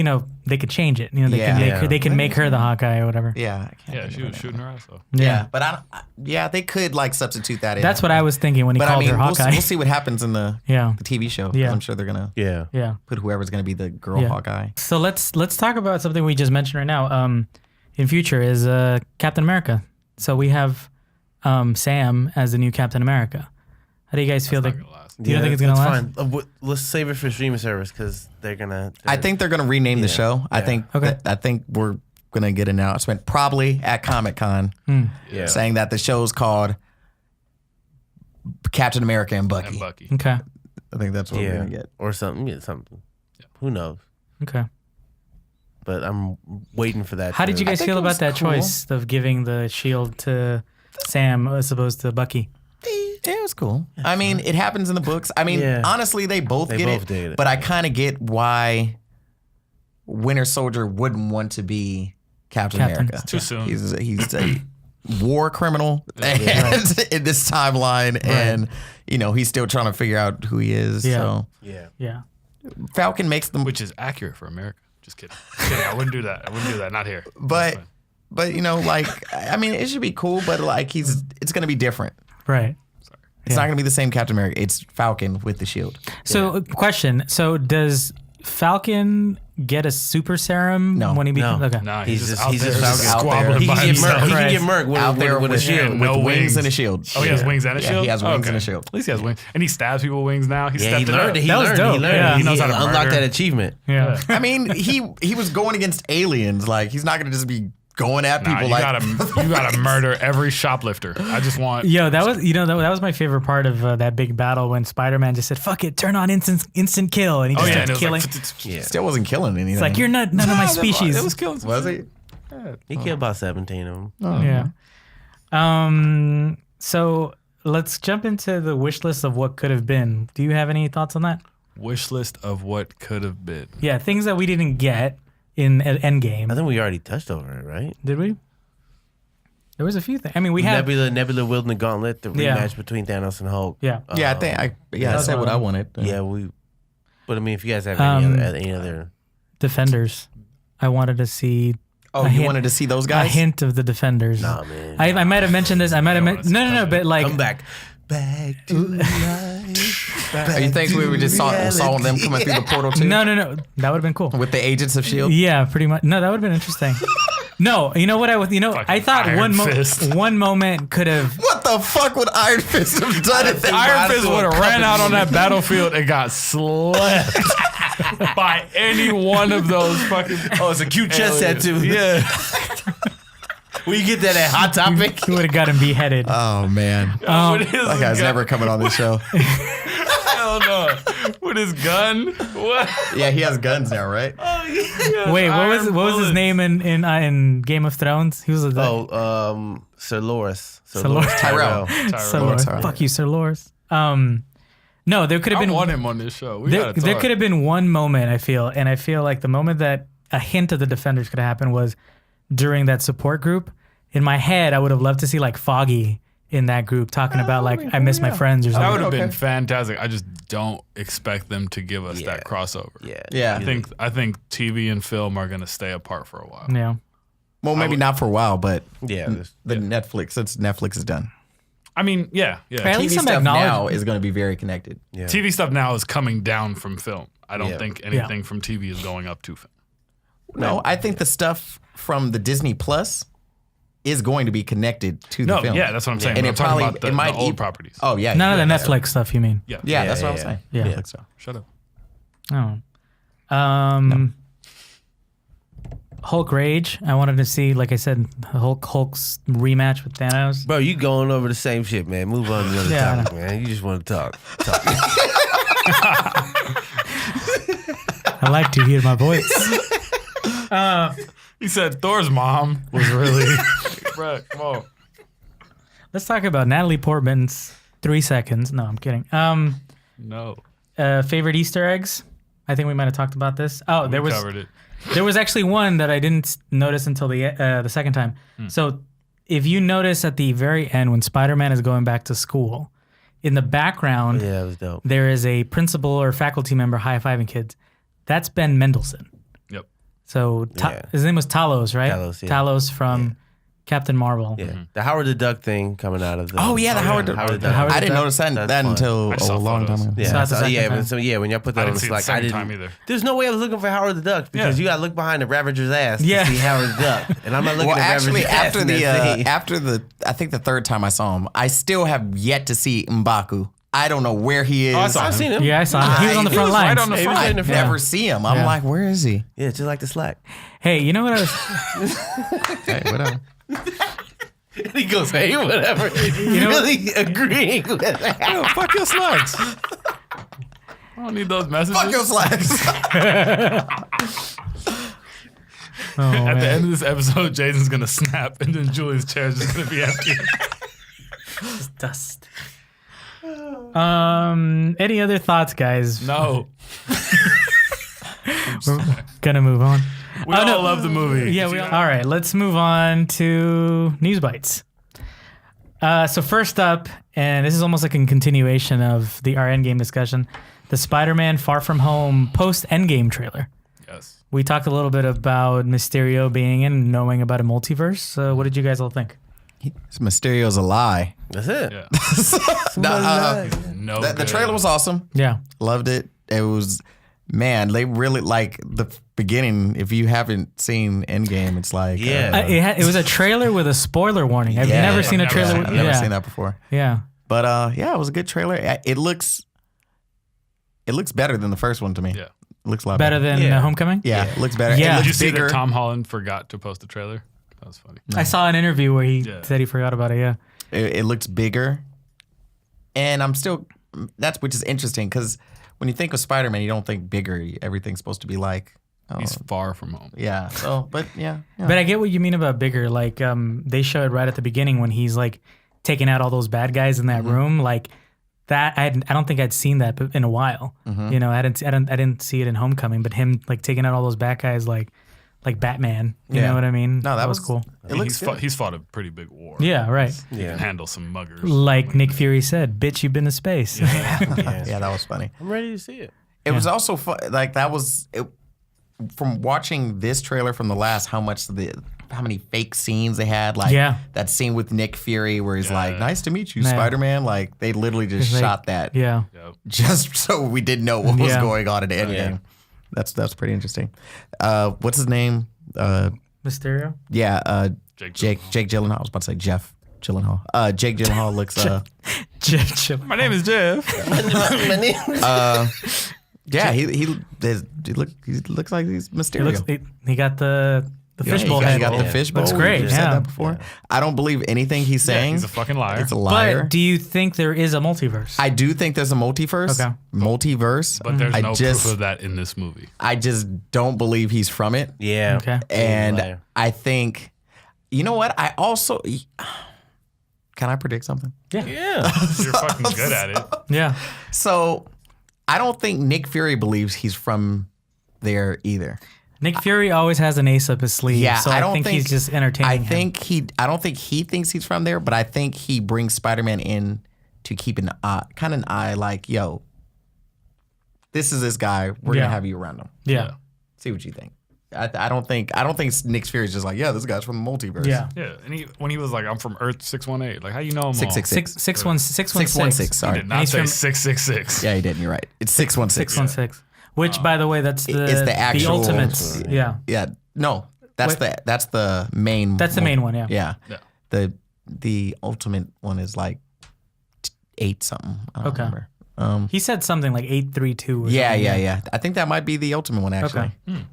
they could change it. They can make her the Hawkeye or whatever. Yeah. I can't Yeah, think she of was her shooting her ass off. name. Yeah, but they could like substitute that in. That's what I was thinking when he But called I mean, her Hawkeye. we'll see what happens in the Yeah. TV show. 'Cause Yeah. I'm sure they're gonna Yeah. put whoever's gonna be the girl Yeah. Hawkeye. So let's talk about something we just mentioned right now. In future is Captain America. So we have Sam as the new Captain America. How do you guys feel? Not Like, gonna last. do you don't think it's gonna that's last? Fine. Let's save it for streaming service because they're gonna. I think they're gonna rename the show. I think. Okay. I think we're gonna get an announcement probably at Comic-Con Yeah. saying that the show's called Captain America and Bucky. And Bucky. Okay. I think that's what we're Yeah. gonna get. Or something. Yeah, something. Who knows? Okay. But I'm waiting for that. How did you guys think feel it about was that cool. choice of giving the shield to Sam as opposed to Bucky? Yeah, it was cool. I mean, it happens in the books. I mean, Yeah. honestly, they both They get both it. did it. But I kind of get why Winter Soldier wouldn't want to be Captain America. Too soon. He's a war criminal and in this timeline, and he's still trying to figure out who he is. Yeah. So Yeah. Falcon makes them, Which is accurate for America. Just kidding. I wouldn't do that. Not here. but it should be cool, but like it's gonna be different. Right. It's not gonna be the same Captain America. It's Falcon with the shield. So, question. So, does Falcon get a super serum when he becomes? No. Okay. Nah, He's he's just out he's there just just out there. squabbling He by can get himself. Merc. He can get Merc Out there with a shield. no with wings wings. and a shield. Oh, he has wings and a shield? He has wings Okay. and a shield. At least he has wings. And he stabs people with wings now. He Yeah, stepped he it up. learned it. He That was learned. dope. He learned. Yeah. He knows how to unlocked murder. that achievement. Yeah. I mean, he was going against aliens. Like he's not gonna just be going at Nah, people you like gotta murder every shoplifter. I just want. Yo, that was my favorite part of that big battle when Spider-Man just said, "Fuck it, turn on instant kill," and he Oh just yeah, and started it was killing. like, still wasn't killing anything. It's like you're none of my species. It was killing. was he? He killed about 17 of them. Yeah. So let's jump into the wish list of what could have been. Do you have any thoughts on that? Wish list of what could have been. Yeah, things that we didn't get in Endgame. I think we already touched over it, right? Did we? There was a few things. I mean, we had. Nebula wielding the gauntlet, the Yeah. rematch between Thanos and Hulk. Yeah. Yeah, I said what I wanted. Yeah, But I mean, if you guys have any other, Defenders. I wanted to see. Oh, a you hint- wanted to see those A guys? hint of the Defenders. nah, man. I might have mentioned this. I might have mentioned. No, but like. Come back to life. Oh, you think we would just saw them coming through the portal too? No. That would have been cool. With the agents of Shield. Yeah, pretty much. No, that would have been interesting. No, you know what I thought Iron Fist. one moment could have. What the fuck would Iron Fist have done? If they Iron Fist got would to a have ran out on that couple battlefield and got slept by any one of those fucking. Oh, it's a cute chess aliens. tattoo. Yeah. Will you get that at Hot Topic? He would have got him beheaded. Oh man, With his that guy's gun- never coming on this show. Hell no. With his gun. What? Yeah, he has guns now, right? Wait, what was Iron his name in Game of Thrones? He was a Sir Loris. Sir Loris. Tyrell. Sir Loris. Tyrell. Fuck you, Sir Loris. No, there could have I been want him on this show. We there gotta talk. could have been one moment, I feel like the moment that a hint of the Defenders could have happened was during that support group. In my head, I would have loved to see like Foggy in that group talking about like I miss my friends or That something. would have been Okay. fantastic. I just don't expect them to give us that crossover. Yeah. Yeah. I think TV and film are gonna stay apart for a while. Yeah. Well, maybe not for a while, but Yeah. Netflix, since Netflix is done. I mean, yeah. At TV least some stuff now acknowledge- is going to be very connected. Yeah. TV stuff now is coming down from film. I don't Yeah. think anything from TV is going up to film. No, I think the stuff from the Disney Plus is going to be connected to the No, film. yeah, that's what I'm saying. And I'm it talking probably about the might old e- properties. Oh yeah, None yeah, of the Netflix stuff, you mean? Yeah. Yeah, that's what yeah, I'm yeah. saying. Yeah. Netflix stuff. Shut up. Oh. Hulk Rage. I wanted to see, like I said, Hulk's rematch with Thanos. Bro, you going over the same shit, man. Move on to the other Yeah, I topic, man. You just want to talk. I like to hear my voice. He said Thor's mom was really. Bro, come on. Let's talk about Natalie Portman's 3 seconds. No, I'm kidding. No. Favorite Easter eggs? I think we might have talked about this. Oh, We covered it. There was actually one that I didn't notice until the second time. So if you notice at the very end when Spider-Man is going back to school, in the background, Yeah, that was dope. there is a principal or faculty member high-fiving kids. That's Ben Mendelsohn. Yep. So Yeah. his name was Talos, right? Talos, yeah. Talos from Captain Marvel. Yeah. The Howard the Duck thing coming out of the. Oh yeah, the Howard. Howard the Duck. Howard I didn't Duck. notice that That's that fun. until I just saw a long photos. time ago. Saw Yeah, it the second time. when y'all put that I on didn't the see it the Slack, I second time didn't. either. There's no way I was looking for Howard the Duck because Yeah. you got to look behind the Ravager's ass Yeah. to see Howard the Duck, and I'm not looking Well, at actually, Ravager's ass after in the that scene. after the I think the third time I saw him, I still have yet to see M'Baku. I don't know where he is. I saw I've seen him. Yeah, I saw him. He was on the He front was right lines. on the He was front. in the I front. never see him. I'm Yeah. like, where is he? Yeah, just like the Slack. Hey, you know what I was? Hey, whatever. He goes, hey, whatever. You know what? really agreeing with that. Yo, fuck your slugs. I don't need those messages. Fuck your slacks. Oh, At man. the end of this episode, Jason's gonna snap, and then Julian's chair is just gonna be empty. Dust. Any other thoughts, guys? No. We're gonna move on. We all love the movie. Yeah, all right, let's move on to news bites. So first up, and this is almost like a continuation of our Endgame discussion, the Spider-Man Far From Home post-Endgame trailer. Yes. We talked a little bit about Mysterio being in and knowing about a multiverse. What did you guys all think? Mysterio's a lie. That's it. Yeah. The trailer was awesome. Yeah. Loved it. It was, man, they really like the beginning. If you haven't seen Endgame, it's like, Yeah. It was a trailer with a spoiler warning. I've never seen a trailer. I've never seen that before. Yeah. But yeah, it was a good trailer. It looks better than the first one to me. Yeah. It looks a lot Better than Homecoming? Yeah, it looks better. Yeah. It Did you looks see bigger. that Tom Holland forgot to post the trailer? That was funny. I saw an interview where he said he forgot about it. Yeah. It looks bigger, and which is interesting because when you think of Spider-Man, you don't think bigger. Everything's supposed to be like, He's far from home. yeah. So, but yeah. But I get what you mean about bigger. Like, they show it right at the beginning when he's like taking out all those bad guys in that room. Like that, I don't think I'd seen that in a while. You know, I didn't see it in Homecoming. But him like taking out all those bad guys, like Batman. You know what I mean? No, that was cool. It looks good. He's fought a pretty big war. Yeah, right. He can handle some muggers. Like Nick Fury said, "Bitch, you've been to space." Yeah, that was funny. I'm ready to see it. It was also fun. Like that was it. From watching this trailer from the last, how many fake scenes they had. Like that scene with Nick Fury where he's like, "Nice to meet you, Yeah. Spider-Man." Like they literally just Like, shot that. Yeah. Yep. Just so we didn't know what was Yeah. going on in the Endgame. Yeah. That's pretty interesting. What's his name? Mysterio. Yeah, Jake Jake Gyllenhaal. I was about to say Jeff Gyllenhaal. Jake Gyllenhaal looks. My name is Jeff. Yeah, he looks like he's Mysterio. He got the fishbowl he head. got the fishbowl. Looks great. You said Yeah. that before. I don't believe anything he's saying. He's a fucking liar. It's a liar. But do you think there is a multiverse? I do think there's a multiverse. Okay. Multiverse. But there's I no just, proof of that in this movie. I just don't believe he's from it. Yeah. Okay. And Liar. I think, you know what? I also, can I predict something? Yeah. You're fucking good at it. Yeah. So I don't think Nick Fury believes he's from there either. Nick Fury always has an ace up his sleeve. Yeah, so I I don't think think he's just entertaining. I don't think he thinks he's from there, but I think he brings Spider-Man in to keep an eye like, yo, this is this guy. We're Yeah. gonna have you around him. Yeah. See what you think. I don't think Nick Fury's just like, yeah, this guy's from the multiverse. Yeah. Yeah. And when he was like, I'm from Earth 618, like, how you know I'm all? 616. 616. Sorry. He did not he's say from- 666. Yeah, he didn't. You're right. It's 616. 616. Which, by the way, that's It's the actual Ultimates. Yeah. Yeah. No, that's the main. That's the main one. Yeah. Yeah. Yeah. The ultimate one is like 8 something. I don't Okay. remember. He said something like 832. Or Yeah, something. yeah. I think that might be the ultimate one actually. Okay.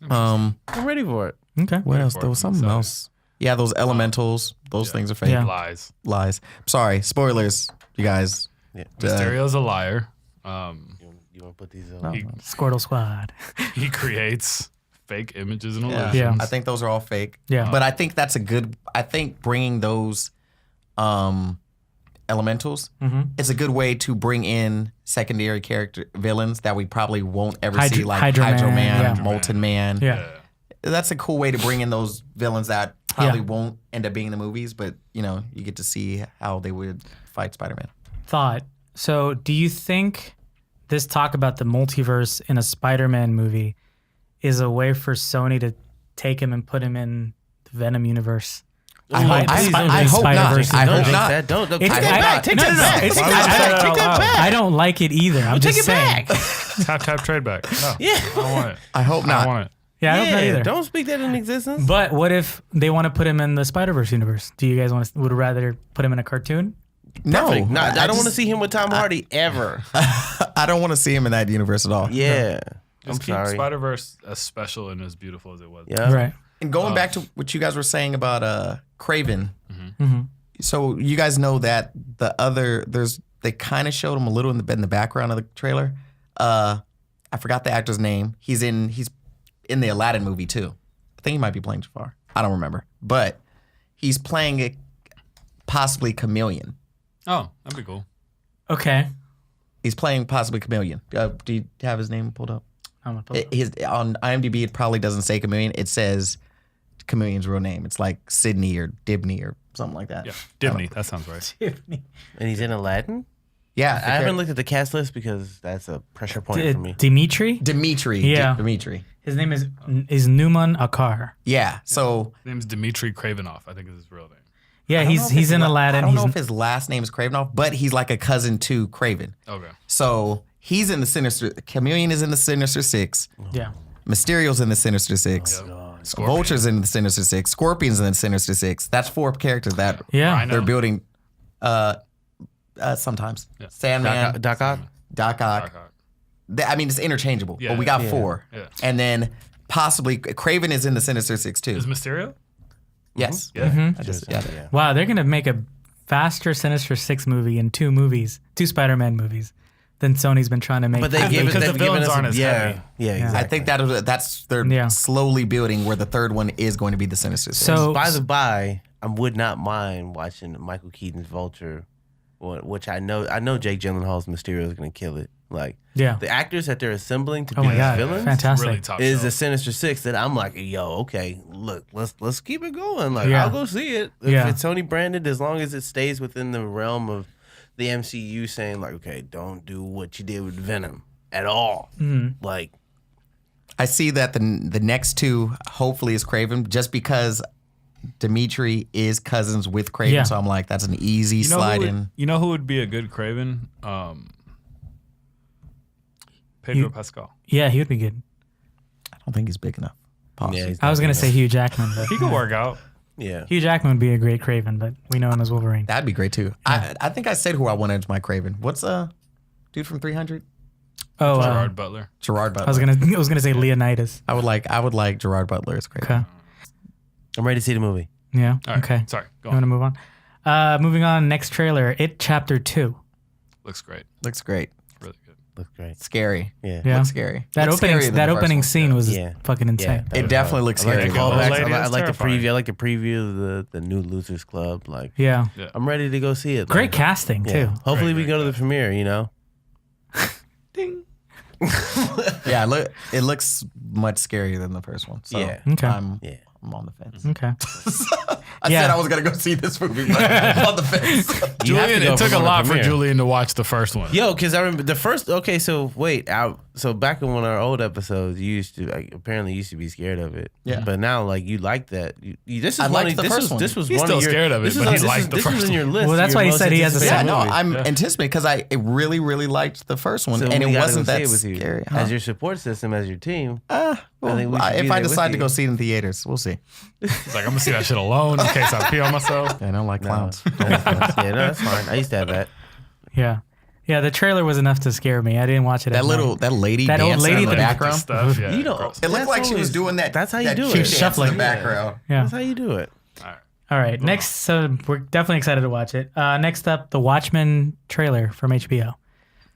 I'm ready for it. Okay. What else? for There it. was something I'm else. Yeah, those elementals. Those things are fake. Yeah. Lies. Lies. Sorry. Spoilers, you guys. Yeah. Mysterio's a liar. You want to put these on? Squirtle Squad. He creates fake images and Yeah. illusions. Yeah. I think those are all fake. Yeah. But I think that's I think bringing those elementals, it's a good way to bring in secondary character villains that we probably won't ever see, like Hydro Hydro Man, Man, yeah. Molten Man. Yeah. That's a cool way to bring in those villains that probably won't end up being in the movies, but you get to see how they would fight Spider-Man. Thought. So, do you think this talk about the multiverse in a Spider-Man movie is a way for Sony to take him and put him in the Venom universe? I hope Spider-Verse. not. I hope Take not. that. Don't It's- take that back. Take that back. It's- Take that back. I don't like it either. I'm Take just it saying. back. Tap trade back. No, Yeah. I don't want it. I hope I not. don't want it. Yeah, I don't know either. Don't speak that in existence. But what if they want to put him in the Spider-Verse universe? Do you guys would rather put him in a cartoon? No, No, I don't want to just- see him with Tom Hardy ever. I don't want to see him in that universe at all. Yeah. I'm Just keep sorry. Spider-Verse as special and as beautiful as it was. Yeah. Right. And going back to what you guys were saying about Craven, Mm-hmm. so you guys know that they kind of showed him a little in the background of the trailer. I forgot the actor's name. He's in the Aladdin movie too. I think he might be playing Jafar. I don't remember, but he's playing a possibly chameleon. Oh, that'd be cool. Okay. He's playing possibly chameleon. Do you have his name pulled up? I'm gonna pull it up. His on IMDb, it probably doesn't say Chameleon. It says Chameleon's real name. It's like Sydney or Dibney or something like that. Yeah, Dibney. That sounds right. And he's in Aladdin? Yeah, I haven't looked at the cast list because that's a pressure point for me. Dimitri? Dimitri. Yeah. Dimitri. His name is Numan Akar. Yeah. So His name's Dmitry Kravinoff. I think is his real name. Yeah, I don't know if he's his in la- Aladdin. I don't He's know if his last name is Kravinoff, but he's like a cousin to Craven. Okay. So he's in the Sinister. Chameleon is in the Sinister Six. yeah. Mysterio's in the Sinister Six. Scorpion. Vulture's in the Sinister Six. Scorpion's in the Sinister Six. That's 4 characters that Yeah. I know. they're building. Sometimes Yeah. Sandman, Doc Ock? Doc Ock. I mean, it's interchangeable, Yeah. but we got Yeah. 4, Yeah. and then possibly Craven is in the Sinister Six too. Is Mysterio? Yes. Yeah. I just yeah. Wow, they're gonna make a faster Sinister Six movie in 2 Spider-Man movies, than Sony's been trying to make. But they gave Because it, the they've given villains us aren't as heavy. yeah, I exactly. think that's they're Yeah. slowly building where the third one is going to be the Sinister Six. So By the by, I would not mind watching Michael Keaton's Vulture, which I know Jake Gyllenhaal's Mysterio is going to kill it. Like yeah. the actors that they're assembling to Oh be my these god, villains fantastic. Really top is the shelf. Sinister Six that I'm like, yo, okay, look, let's keep it going. Like Yeah. I'll go see it if Yeah. it's Sony branded, as long as it stays within the realm of the MCU saying like, okay, don't do what you did with Venom at all. Mm-hmm. Like I see that the next 2 hopefully is Craven, just because Dimitri is cousins with Craven. Yeah. So I'm like, that's an easy slide in. You know who would be a good Craven? Pedro Pascal. Yeah, he would be good. I don't think he's big enough. Pause. yeah, he's I was not gonna gonna- say Hugh Jackman, but He could work out. yeah. Hugh Jackman would be a great Craven, but we know him as Wolverine. That'd be great too. I think I said who I wanted as my Craven. What's dude from 300? Oh, Gerard Butler. Gerard Butler. I was gonna say Leonidas. I would like Gerard Butler as Craven. Okay. I'm ready to see the movie. Yeah. All right. Okay. Sorry. Go You want to on. move on? Moving on. Next trailer. It Chapter 2. Looks great. Looks great. Really good. Looks great. Scary. Yeah. Yeah. Looks scary. That Looks scarier than the first opening one. scene was Yeah. fucking insane. Yeah. It definitely looks I like scary. the Yeah, callbacks. old lady I is like the terrifying. preview. I like the preview of the new Losers Club. Like Yeah. I'm ready to go see it. Great Like, casting yeah. too. Hopefully we Great go to the premiere. You know. Ding. Yeah, it looks much scarier than the first one. So Yeah. Okay. I'm Yeah. on the fence. Okay. I Yeah. said I was gonna go see this movie, but I'm on the fence. You have to Julian, go it took for a the lot for premiere. Julian to watch the first one. Yo, because I remember the first. Okay, so wait, so back in one of our old episodes, you used to apparently used to be scared of it. Yeah. But now, like, you like that. This is I one liked of, the this first was one. this was He's one still of your, scared of it, this but was, he this liked is- the this was first in your one. list. Well, that's your why he most said he has a anticipated Yeah, no, movie. I'm Yeah. anticipating because I really, really liked the first one, So and we it gotta wasn't go see that it with you. scary. As your support system, as your team. Well, think we should be if I there with decide to you. go see it in theaters, we'll see. It's like, I'm going to see that shit alone in case I pee on myself. I don't like clowns. Yeah, no, that's fine. I used to have that. Yeah. Yeah. The trailer was enough to scare me. I didn't watch it. That lady, That old dancing lady in the that- background. Stuff, yeah, You know, gross. It looked That's like she was always- doing that. That's how you that do cheap it. dance shuffling. in the background. Yeah. That's how you do it. All right. All right. Next, so we're definitely excited to watch it. Next up, the Watchmen trailer from HBO,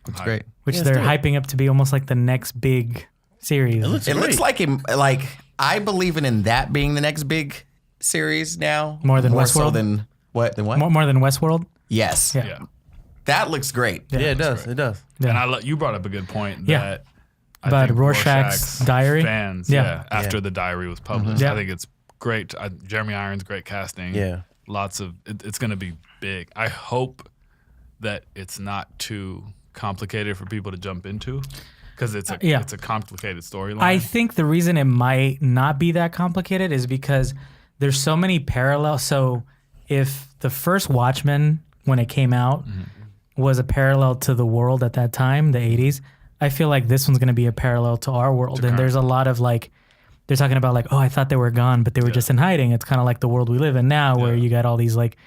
It's great. which Yeah, they're let's do it. hyping up to be almost like the next big series. It looks It great. looks like I believe in that being the next big series now. More than so Westworld? than what? Than what? more than Westworld. Yes. Yeah. Yeah. That looks great. Yeah, it does. It does. Yeah. And you brought up a good point Yeah. that I About think Rorschach's diary? fans, Yeah. after Yeah. the diary was published. Yeah. I think it's great. Jeremy Irons, great casting. Yeah. Lots of, it's going to be big. I hope that it's not too complicated for people to jump into because it's a complicated storyline. I think the reason it might not be that complicated is because there's so many parallels. So if the first Watchmen, when it came out, was a parallel to the world at that time, the 80s, I feel like this one's going to be a parallel to our world. And there's a lot of like, they're talking about like, oh, I thought they were gone, but they were just in hiding. It's kind of like the world we live in now where you got all these like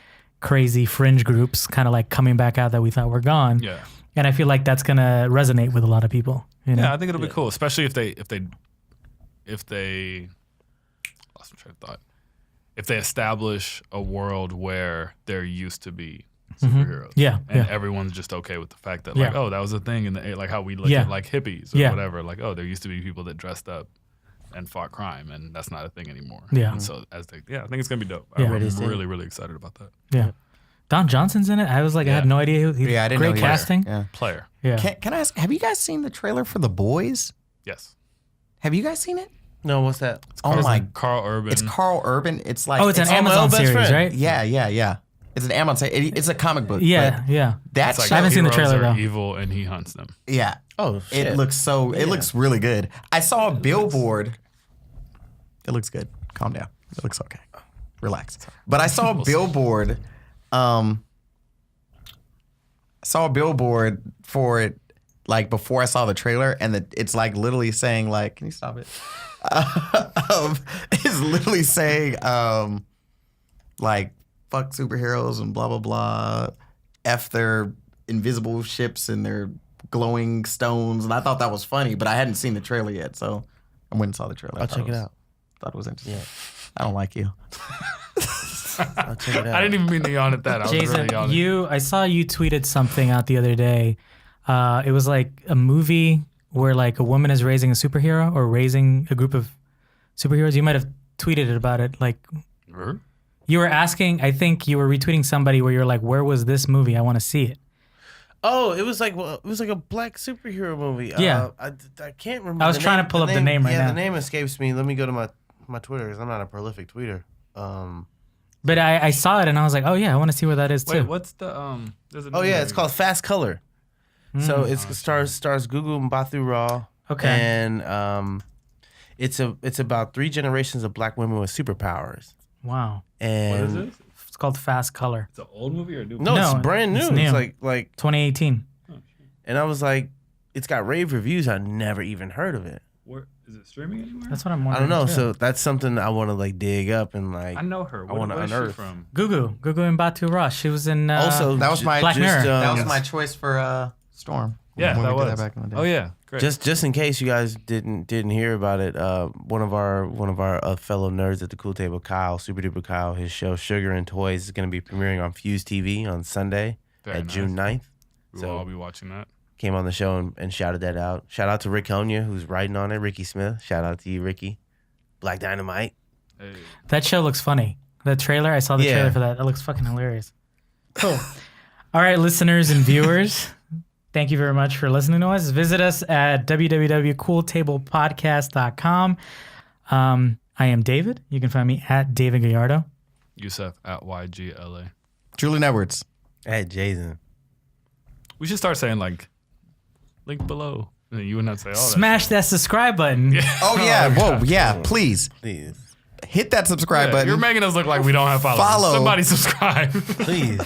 crazy fringe groups kind of like coming back out that we thought were gone. Yeah. And I feel like that's going to resonate with a lot of people. You know? Yeah, I think it'll be cool, especially if they lost my train of thought. If they establish a world where there used to be superheroes, Yeah, and yeah. everyone's just okay with the fact that like, Yeah. oh, that was a thing, and like how we look Yeah. at like hippies or Yeah. whatever, like oh, there used to be people that dressed up and fought crime, and that's not a thing anymore. Yeah. And so I think it's gonna be dope. Yeah. I'm Ready to see it. really, really excited about that. Yeah. Don Johnson's in it. I was like, I had no idea who. Yeah, I didn't Great know he was. casting. Yeah. Player, Yeah. Can I ask? Have you guys seen the trailer for The Boys? yes. Have you guys seen it? No, what's that? Oh my! Carl Urban. It's Carl Urban. It's like Oh, it's an my Amazon old best series, friend. right? yeah. It's an Amazon. It's a comic book. Yeah, but yeah. That's It's like I haven't seen the heroes trailer, are though. evil and he hunts them. yeah. Oh, shit. It looks so. It looks really good. I saw a billboard. It looks good. Calm down. It looks okay. Relax. But I saw a billboard. Saw a billboard for it like before I saw the trailer, and it's like literally saying like, "Can you stop it?" It's literally saying like fuck superheroes and blah blah blah, f their invisible ships and their glowing stones, and I thought that was funny, but I hadn't seen the trailer yet, so I went and saw the trailer. I'll check it out. Thought it was interesting. Yeah. I don't like you. I'll check it out. I didn't even mean to yawn at that. I was Jason, really yawning. I saw you tweeted something out the other day. It was like a movie where like a woman is raising a superhero or raising a group of superheroes. You might have tweeted about it. Like you were asking, I think you were retweeting somebody where you're like, where was this movie? I want to see it. Oh, it was like a black superhero movie. Yeah. I can't remember. I was trying to pull up the name right now. Yeah, the name escapes me. Let me go to my Twitter because I'm not a prolific tweeter. But I saw it and I was like, oh yeah, I want to see where that is too. Wait, what's the there's a Oh new yeah, movie. it's called Fast Color. So it stars Gugu Mbatha Raw. Okay. And it's about 3 generations of black women with superpowers. Wow. And What is this? It's called Fast Color. It's an old movie or a new movie? No, No, it's brand new. it's It's, new. like 2018. and I was like, it's got rave reviews. I never even heard of it. Where is it streaming anywhere? That's what I'm I wondering. don't know. too. So that's something I want to like dig up and like. I know her. I wanna Where is she unearth. from? Gugu and Batu Ross. She was in. Also, That was my Black Mirror. that was my choice for Storm. Yeah, when that we did was. back in the day. Oh yeah, great. just in case you guys didn't hear about it, one of our fellow nerds at the Cool Table, Kyle, Super Duper Kyle, his show Sugar and Toys is going to be premiering on Fuse TV on Sunday Very at nice. June 9th. We So- will all be watching that. Came on the show and shouted that out. Shout out to Rick Konya, who's writing on it. Ricky Smith. Shout out to you, Ricky. Black Dynamite. Hey. That show looks funny. The trailer, I saw the Yeah. trailer for that. That looks fucking hilarious. Cool. All right, listeners and viewers, thank you very much for listening to us. Visit us at www.cooltablepodcast.com. I am David. You can find me at David Gallardo. Yusef at YGLA. Julian Edwards. At Jason. We should start saying like, link below. And then you would not say all that. Smash that subscribe button. Oh yeah, whoa, yeah. Please Please. hit that subscribe Yeah, button. you're making us look like we don't have followers. Follow. Somebody subscribe. Please.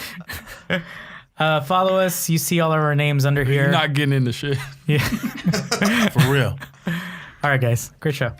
Follow us. You see all of our names under here. You're not getting into shit. Yeah. For real. All right, guys. Great show.